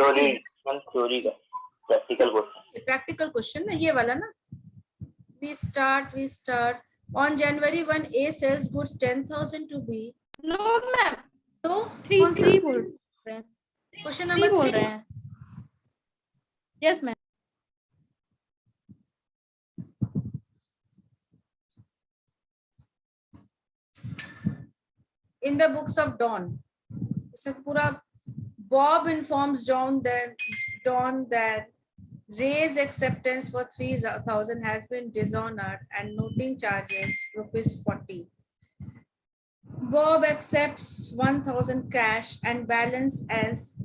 theory का प्रैक्टिकल क्वेश्चन ना, ये वाला ना। We start on January 1 A sells goods 10,000 to B। No ma'am, तो 3 बोल रहे हैं, क्वेश्चन सही नंबर बोल 3, रहे हैं। Yes ma'am. in the books of Dawn, इससे पूरा Bob informs John that Ray's acceptance for 3,000 has been dishonored and noting charges ₹40. Bob accepts 1,000 cash and balance as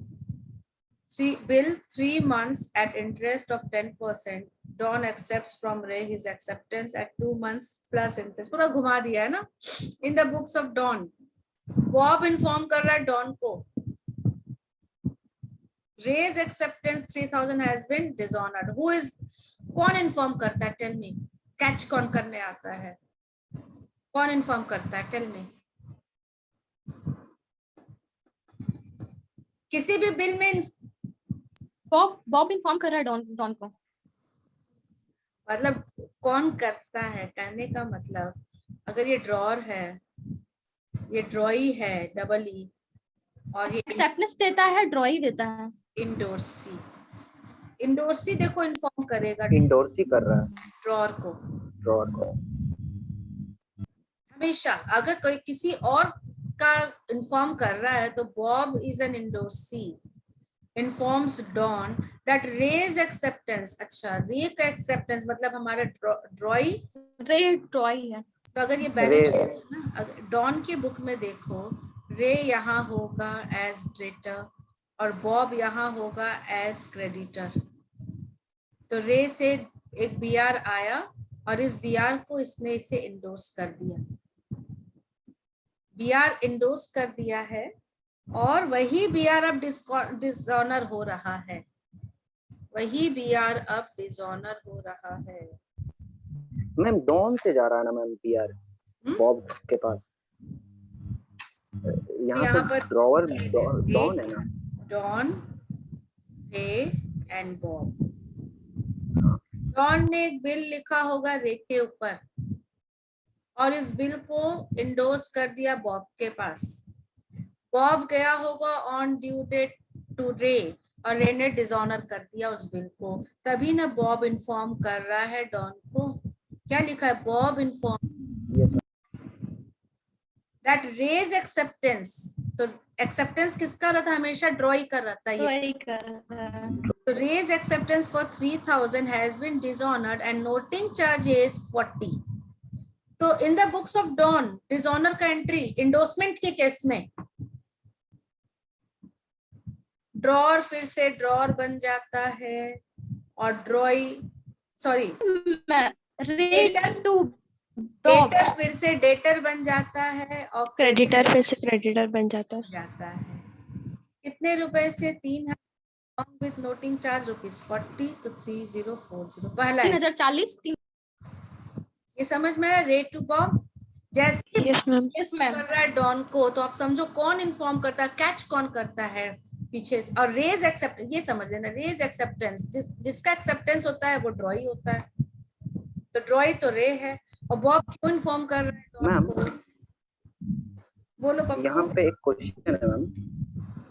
bill 3 months at interest of 10%. Dawn accepts from Ray his acceptance at 2 months plus interest. पूरा घुमा दिया है ना. In the books of Dawn, Bob inform कर रहा है Dawn को Ray's acceptance 3,000 has been dishonored. Who is, कौन inform करता है? Tell me. Catch कौन करने आता है? कौन inform करता है? Tell me. किसी भी बिल में बॉब इन्फॉर्म कर रहा है डॉन को। मतलब कौन करता है? कहने का मतलब अगर ये ड्रॉर है, ये ड्रॉई है, डबल ई, और ये एक्सेप्टेंस देता है, ड्रॉई देता है। इंडोर्सी, इंडोर्सी देखो इन्फॉर्म करेगा इंडोर्सी कर रहा है ड्रॉर को हमेशा। अगर कोई किसी और का इन्फॉर्म कर रहा है तो Bob is an endorsee informs Dawn that Ray's acceptance, अच्छा रे का एक्सेप्टेंस मतलब हमारा ड्रॉई, रे ड्रॉई है। तो अगर ये बैलेंस ना, अगर डॉन के बुक में देखो रे यहाँ होगा एज डेटर और बॉब यहाँ होगा एज क्रेडिटर। तो रे से एक बीआर आया और इस बीआर को इसने इसे इंडोर्स कर दिया, बीआर इंडोर्स कर दिया है और वही बीआर अब डिसऑनर हो रहा है, वही बीआर अब डिसऑनर हो रहा है। मैम डॉन से जा रहा है ना मैम बीआर बॉब के पास। यहाँ पर ड्रॉवर डॉन है ना, डॉन, रे एंड बॉब। डॉन ने एक बिल लिखा होगा रे के ऊपर और इस बिल को इंडोर्स कर दिया बॉब के पास। बॉब गया होगा ऑन ड्यू डेट टू रे और रे ने डिसऑनर कर दिया उस बिल को, तभी ना बॉब इन्फॉर्म कर रहा है डॉन को। क्या लिखा है? Bob inform that raise acceptance. तो एक्सेप्टेंस किसका रहता है? हमेशा ड्रॉई कर रहता है। तो raise acceptance for 3,000 has been dishonoured and noting charge is 40। तो in the books of Don dishonour का एंट्री इंडोर्समेंट के केस में ड्रॉर फिर से ड्रॉर बन जाता है और ड्रॉई सॉरी डेटर फिर से डेटर बन जाता है और क्रेडिटर फिर से क्रेडिटर बन जाता है। कितने रुपए से? 3,000 विद नोटिंग चार्ज ₹40, तो 3040 पहला 3040। ये समझ में है? रेट टू बॉब जैसे यस मैम कर रहा है डॉन को, तो आप समझो कौन इन्फॉर्म करता है, कैच कौन करता है पीछे से। और रेज एक्सेप्टेंस ये समझ लेना, रेज एक्सेप्टेंस जिसका एक्सेप्टेंस होता है वो ड्रॉई होता है, तो ड्रॉई तो रे है। और बॉब क्यों इन्फॉर्म कर रहा है डॉन को? बोलो पप्पू। यहाँ पे एक क्वेश्चन है मैम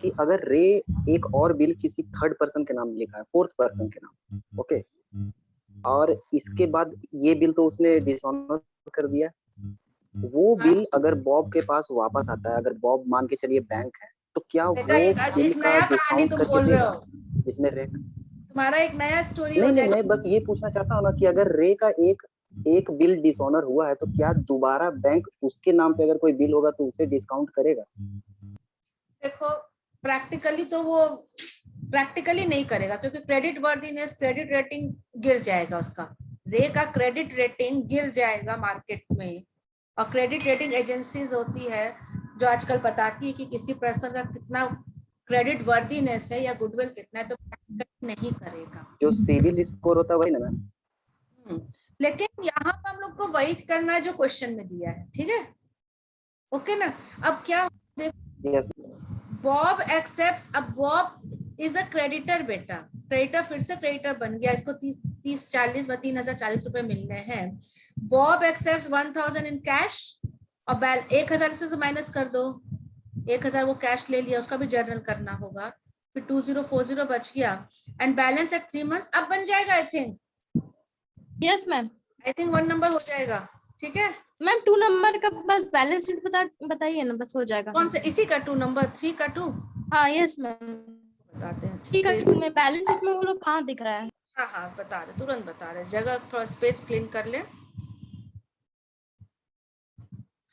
कि अगर रे एक और बिल किसी थर्ड पर्सन के नाम लिखा है, फोर्थ पर्सन के नाम, ओके, और इसके बाद ये बिल तो उसने डिसऑनर कर दिया, वो बिल अगर बॉब के पास वापस आता है, अगर बॉब मान के चलिए बैंक है, तो क्या वो बिल का डिस्काउंट करके देगा? इसमें रे तुम्हारा एक नया स्टोरी हो नहीं, जाएगा। मैं बस ये पूछना चाहता हूँ ना कि अगर रे का एक बिल डिसऑनर हुआ है तो क्या दोबारा बैंक उसके नाम पे अगर कोई बिल होगा तो उसे डिस्काउंट करेगा? देखो प्रैक्टिकली तो वो प्रैक्टिकली नहीं करेगा क्योंकि क्रेडिट वर्दीनेस, क्रेडिट रेटिंग गिर जाएगा उसका। रे का क्रेडिट रेटिंग गिर जाएगा मार्केट में, और क्रेडिट रेटिंग एजेंसीज होती है जो आजकल बताती है कि किसी पर्सन का कितना क्रेडिट वर्दीनेस है या गुडविल कितना है, तो नहीं करेगा। जो सिविल स्कोर होता है वही ना मैम? लेकिन यहाँ पर हम लोग को वही करना है जो क्वेश्चन में दिया है, ठीक है? ओके ना? अब क्या बॉब एक्सेप्ट्स, अब बॉब इज अ क्रेडिटर बेटा, क्रेडिटर फिर से क्रेडिटर बन गया, इसको 3,040 रुपए मिलने हैं। बॉब एक्सेप्ट्स 1,000 इन कैश और 1,000 से माइनस कर दो 1000 वो कैश ले लिया, उसका भी जर्नल करना होगा। फिर 2040 बच गया एंड बैलेंस एट 3 months। अब बन जाएगा I think, yes ma'am. 1 number हो जाएगा। ठीक है मैम 2 नंबर का बस बैलेंस शीट बताइए ना, बस हो जाएगा। कौन से? इसी का 2 नंबर 3 का 2 हाँ यस मैम, बताते हैं। 3 का 2 में बैलेंस शीट में वो लोग कहाँ दिख रहा है? हाँ हाँ बता रहे, तुरंत बता रहे, जगह थोड़ा स्पेस क्लीन कर ले।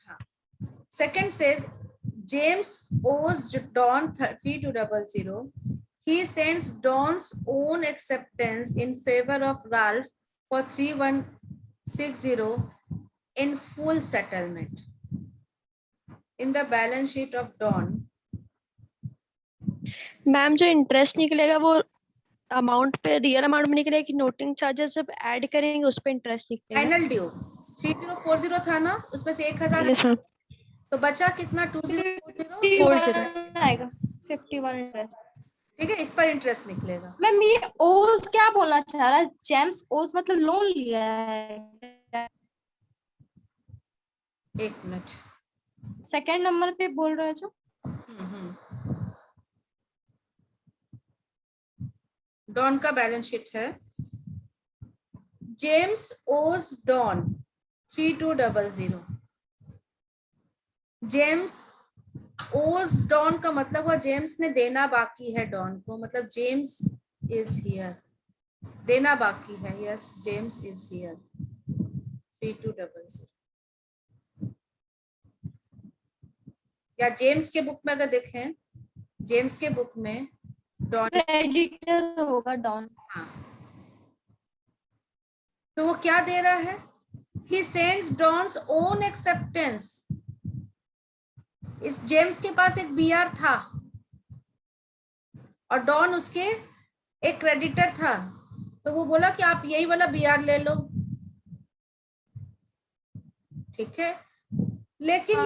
हाँ, second says James owes Don 3200. He sends Don's own acceptance in favor of Ralph for 3160 in full settlement. In the balance sheet of Don, ma'am जो इंटरेस्ट निकलेगा वो अमाउंट पे, रियल अमाउंट में निकलेगा कि नोटिंग चार्जेस जब add करेंगे उस पे इंटरेस्ट निकलेगा? फाइनल ड्यू 3040 था ना, उसमें से 1000 यस मैम। तो बचा कितना? 2040 आएगा 51 इंटरेस्ट। ठीक है, इस पर इंटरेस्ट निकलेगा। मैम ये ओस क्या बोलना चाह रहा है? जेम्स ओस मतलब लोन लिया है? एक मिनट, सेकंड नंबर पे बोल रहा है जो। डॉन का बैलेंस शीट है। जेम्स ओज डॉन 3200। जेम्स ओज डॉन का मतलब हुआ जेम्स ने देना बाकी है डॉन को, मतलब जेम्स इज हियर, देना बाकी है। Yes, James is here 3200। या जेम्स के बुक में अगर देखें, जेम्स के बुक में डॉन क्रेडिटर होगा डॉन। हाँ, तो वो क्या दे रहा है? He sends Don's own acceptance। इस जेम्स के पास एक बीआर था और डॉन उसके एक क्रेडिटर था, तो वो बोला कि आप यही वाला बीआर ले लो। ठीक है, लेकिन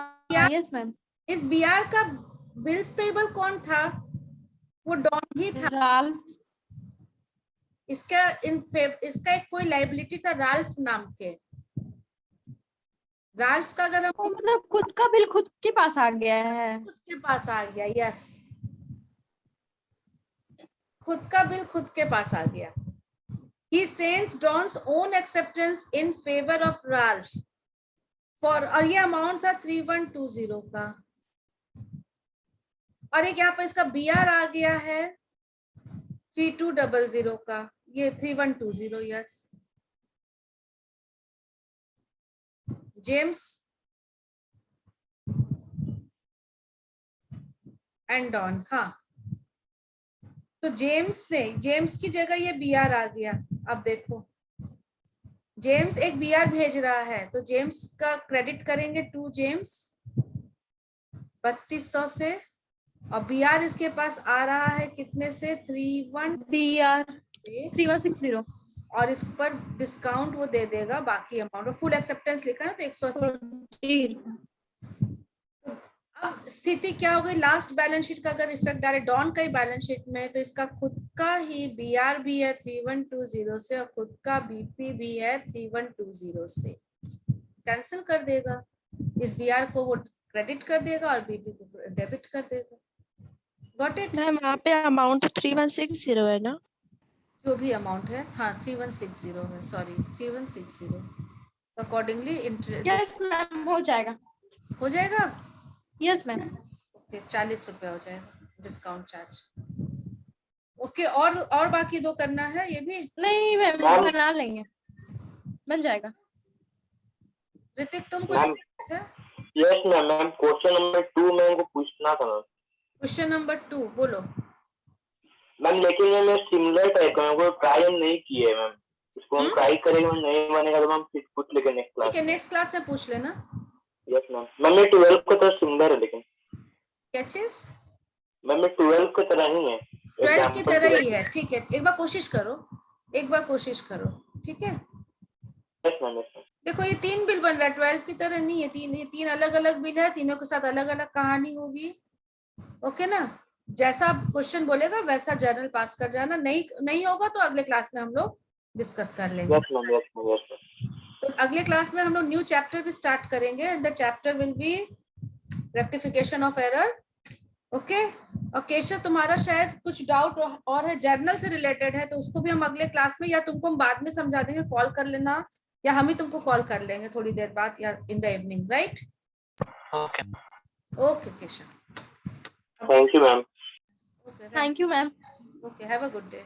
यस मैम। इस बीआर का बिल्स पेबल कौन था? वो डॉन ही था। राल्फ। इसका इसका एक कोई लाइबिलिटी था राल्फ नाम के। राल्फ का अगर हम मतलब खुद का बिल खुद के पास आ गया है। खुद के पास आ गया, यस, खुद का बिल खुद के पास आ गया। He sends Don's own acceptance in favor of Ralph for, और ये अमाउंट था 3120 का, और एक यहाँ पर इसका बीआर आ गया है 3200 का, ये 3120। Yes, James and Don. हाँ, तो जेम्स की जगह ये बीआर आ गया। अब देखो, जेम्स एक बीआर भेज रहा है, तो जेम्स का क्रेडिट करेंगे टू जेम्स 3200 से, और बीआर इसके पास आ रहा है कितने से? 3160। और इस पर डिस्काउंट वो दे देगा बाकी अमाउंट। फुल एक्सेप्टेंस लिखा है तो 180। अब स्थिति क्या हो गई? लास्ट बैलेंस शीट का अगर इफेक्ट डाले डॉन का ही बैलेंस शीट में, तो इसका खुद का ही बीआर भी है 3120 से, और खुद का बीपी भी है 3120 से। कैंसिल कर देगा, इस बीआर को वो क्रेडिट कर देगा और बीपी को डेबिट कर देगा। Got it? मैम वहाँ पे अमाउंट 3160 है ना? जो भी अमाउंट है, हाँ 3160 है, sorry 3160। Accordingly interest. Yes ma'am, हो जाएगा। हो जाएगा। Yes ma'am. ओके, 40 रुपए हो जाएगा डिस्काउंट चार्ज। ओके, और बाकी दो करना है ये भी? नहीं मैम, बना लेंगे, बन जाएगा। ऋतिक तुम कुछ? यस मैम, क्वेश्चन नंबर 2 में उनको पूछना था। क्वेश्चन नंबर 2 बोलो मैम। लेकिन ये मैं सिमिलर टाइप का कोई ट्राई हम नहीं किए मैम, इसको हम ट्राई करेंगे, नहीं बनेगा तो हम फिर पूछ लेंगे नेक्स्ट क्लास। ठीक है, नेक्स्ट क्लास में पूछ लेना। Yes ma'am. मैम ये 12 की तरह सिमिलर है, लेकिन क्या चीज? मैम ये 12 की तरह ही है, 12 की तरह ही है। ठीक है, एक बार कोशिश करो, ठीक है? Yes ma'am. देखो ये 3 बिल बन रहा है, 12 की तरह नहीं है। ये तीन अलग अलग बिल है, तीनों के साथ अलग अलग कहानी होगी। ओके ना? जैसा क्वेश्चन बोलेगा वैसा जर्नल पास कर जाना, नहीं होगा तो अगले क्लास में हम लोग डिस्कस कर लेंगे। Yes ma'am, yes ma'am, yes ma'am. तो अगले क्लास में हम लोग न्यू चैप्टर भी स्टार्ट करेंगे। The chapter will be rectification of error okay. और केशव तुम्हारा शायद कुछ डाउट और है, जर्नल से रिलेटेड है, तो उसको भी हम अगले क्लास में या तुमको हम बाद में समझा देंगे, कॉल कर लेना, या हम ही तुमको कॉल कर लेंगे थोड़ी देर बाद या in the evening, right? Okay. Okay Keshav. Thank you ma'am. Okay, thank you ma'am. Okay, have a good day.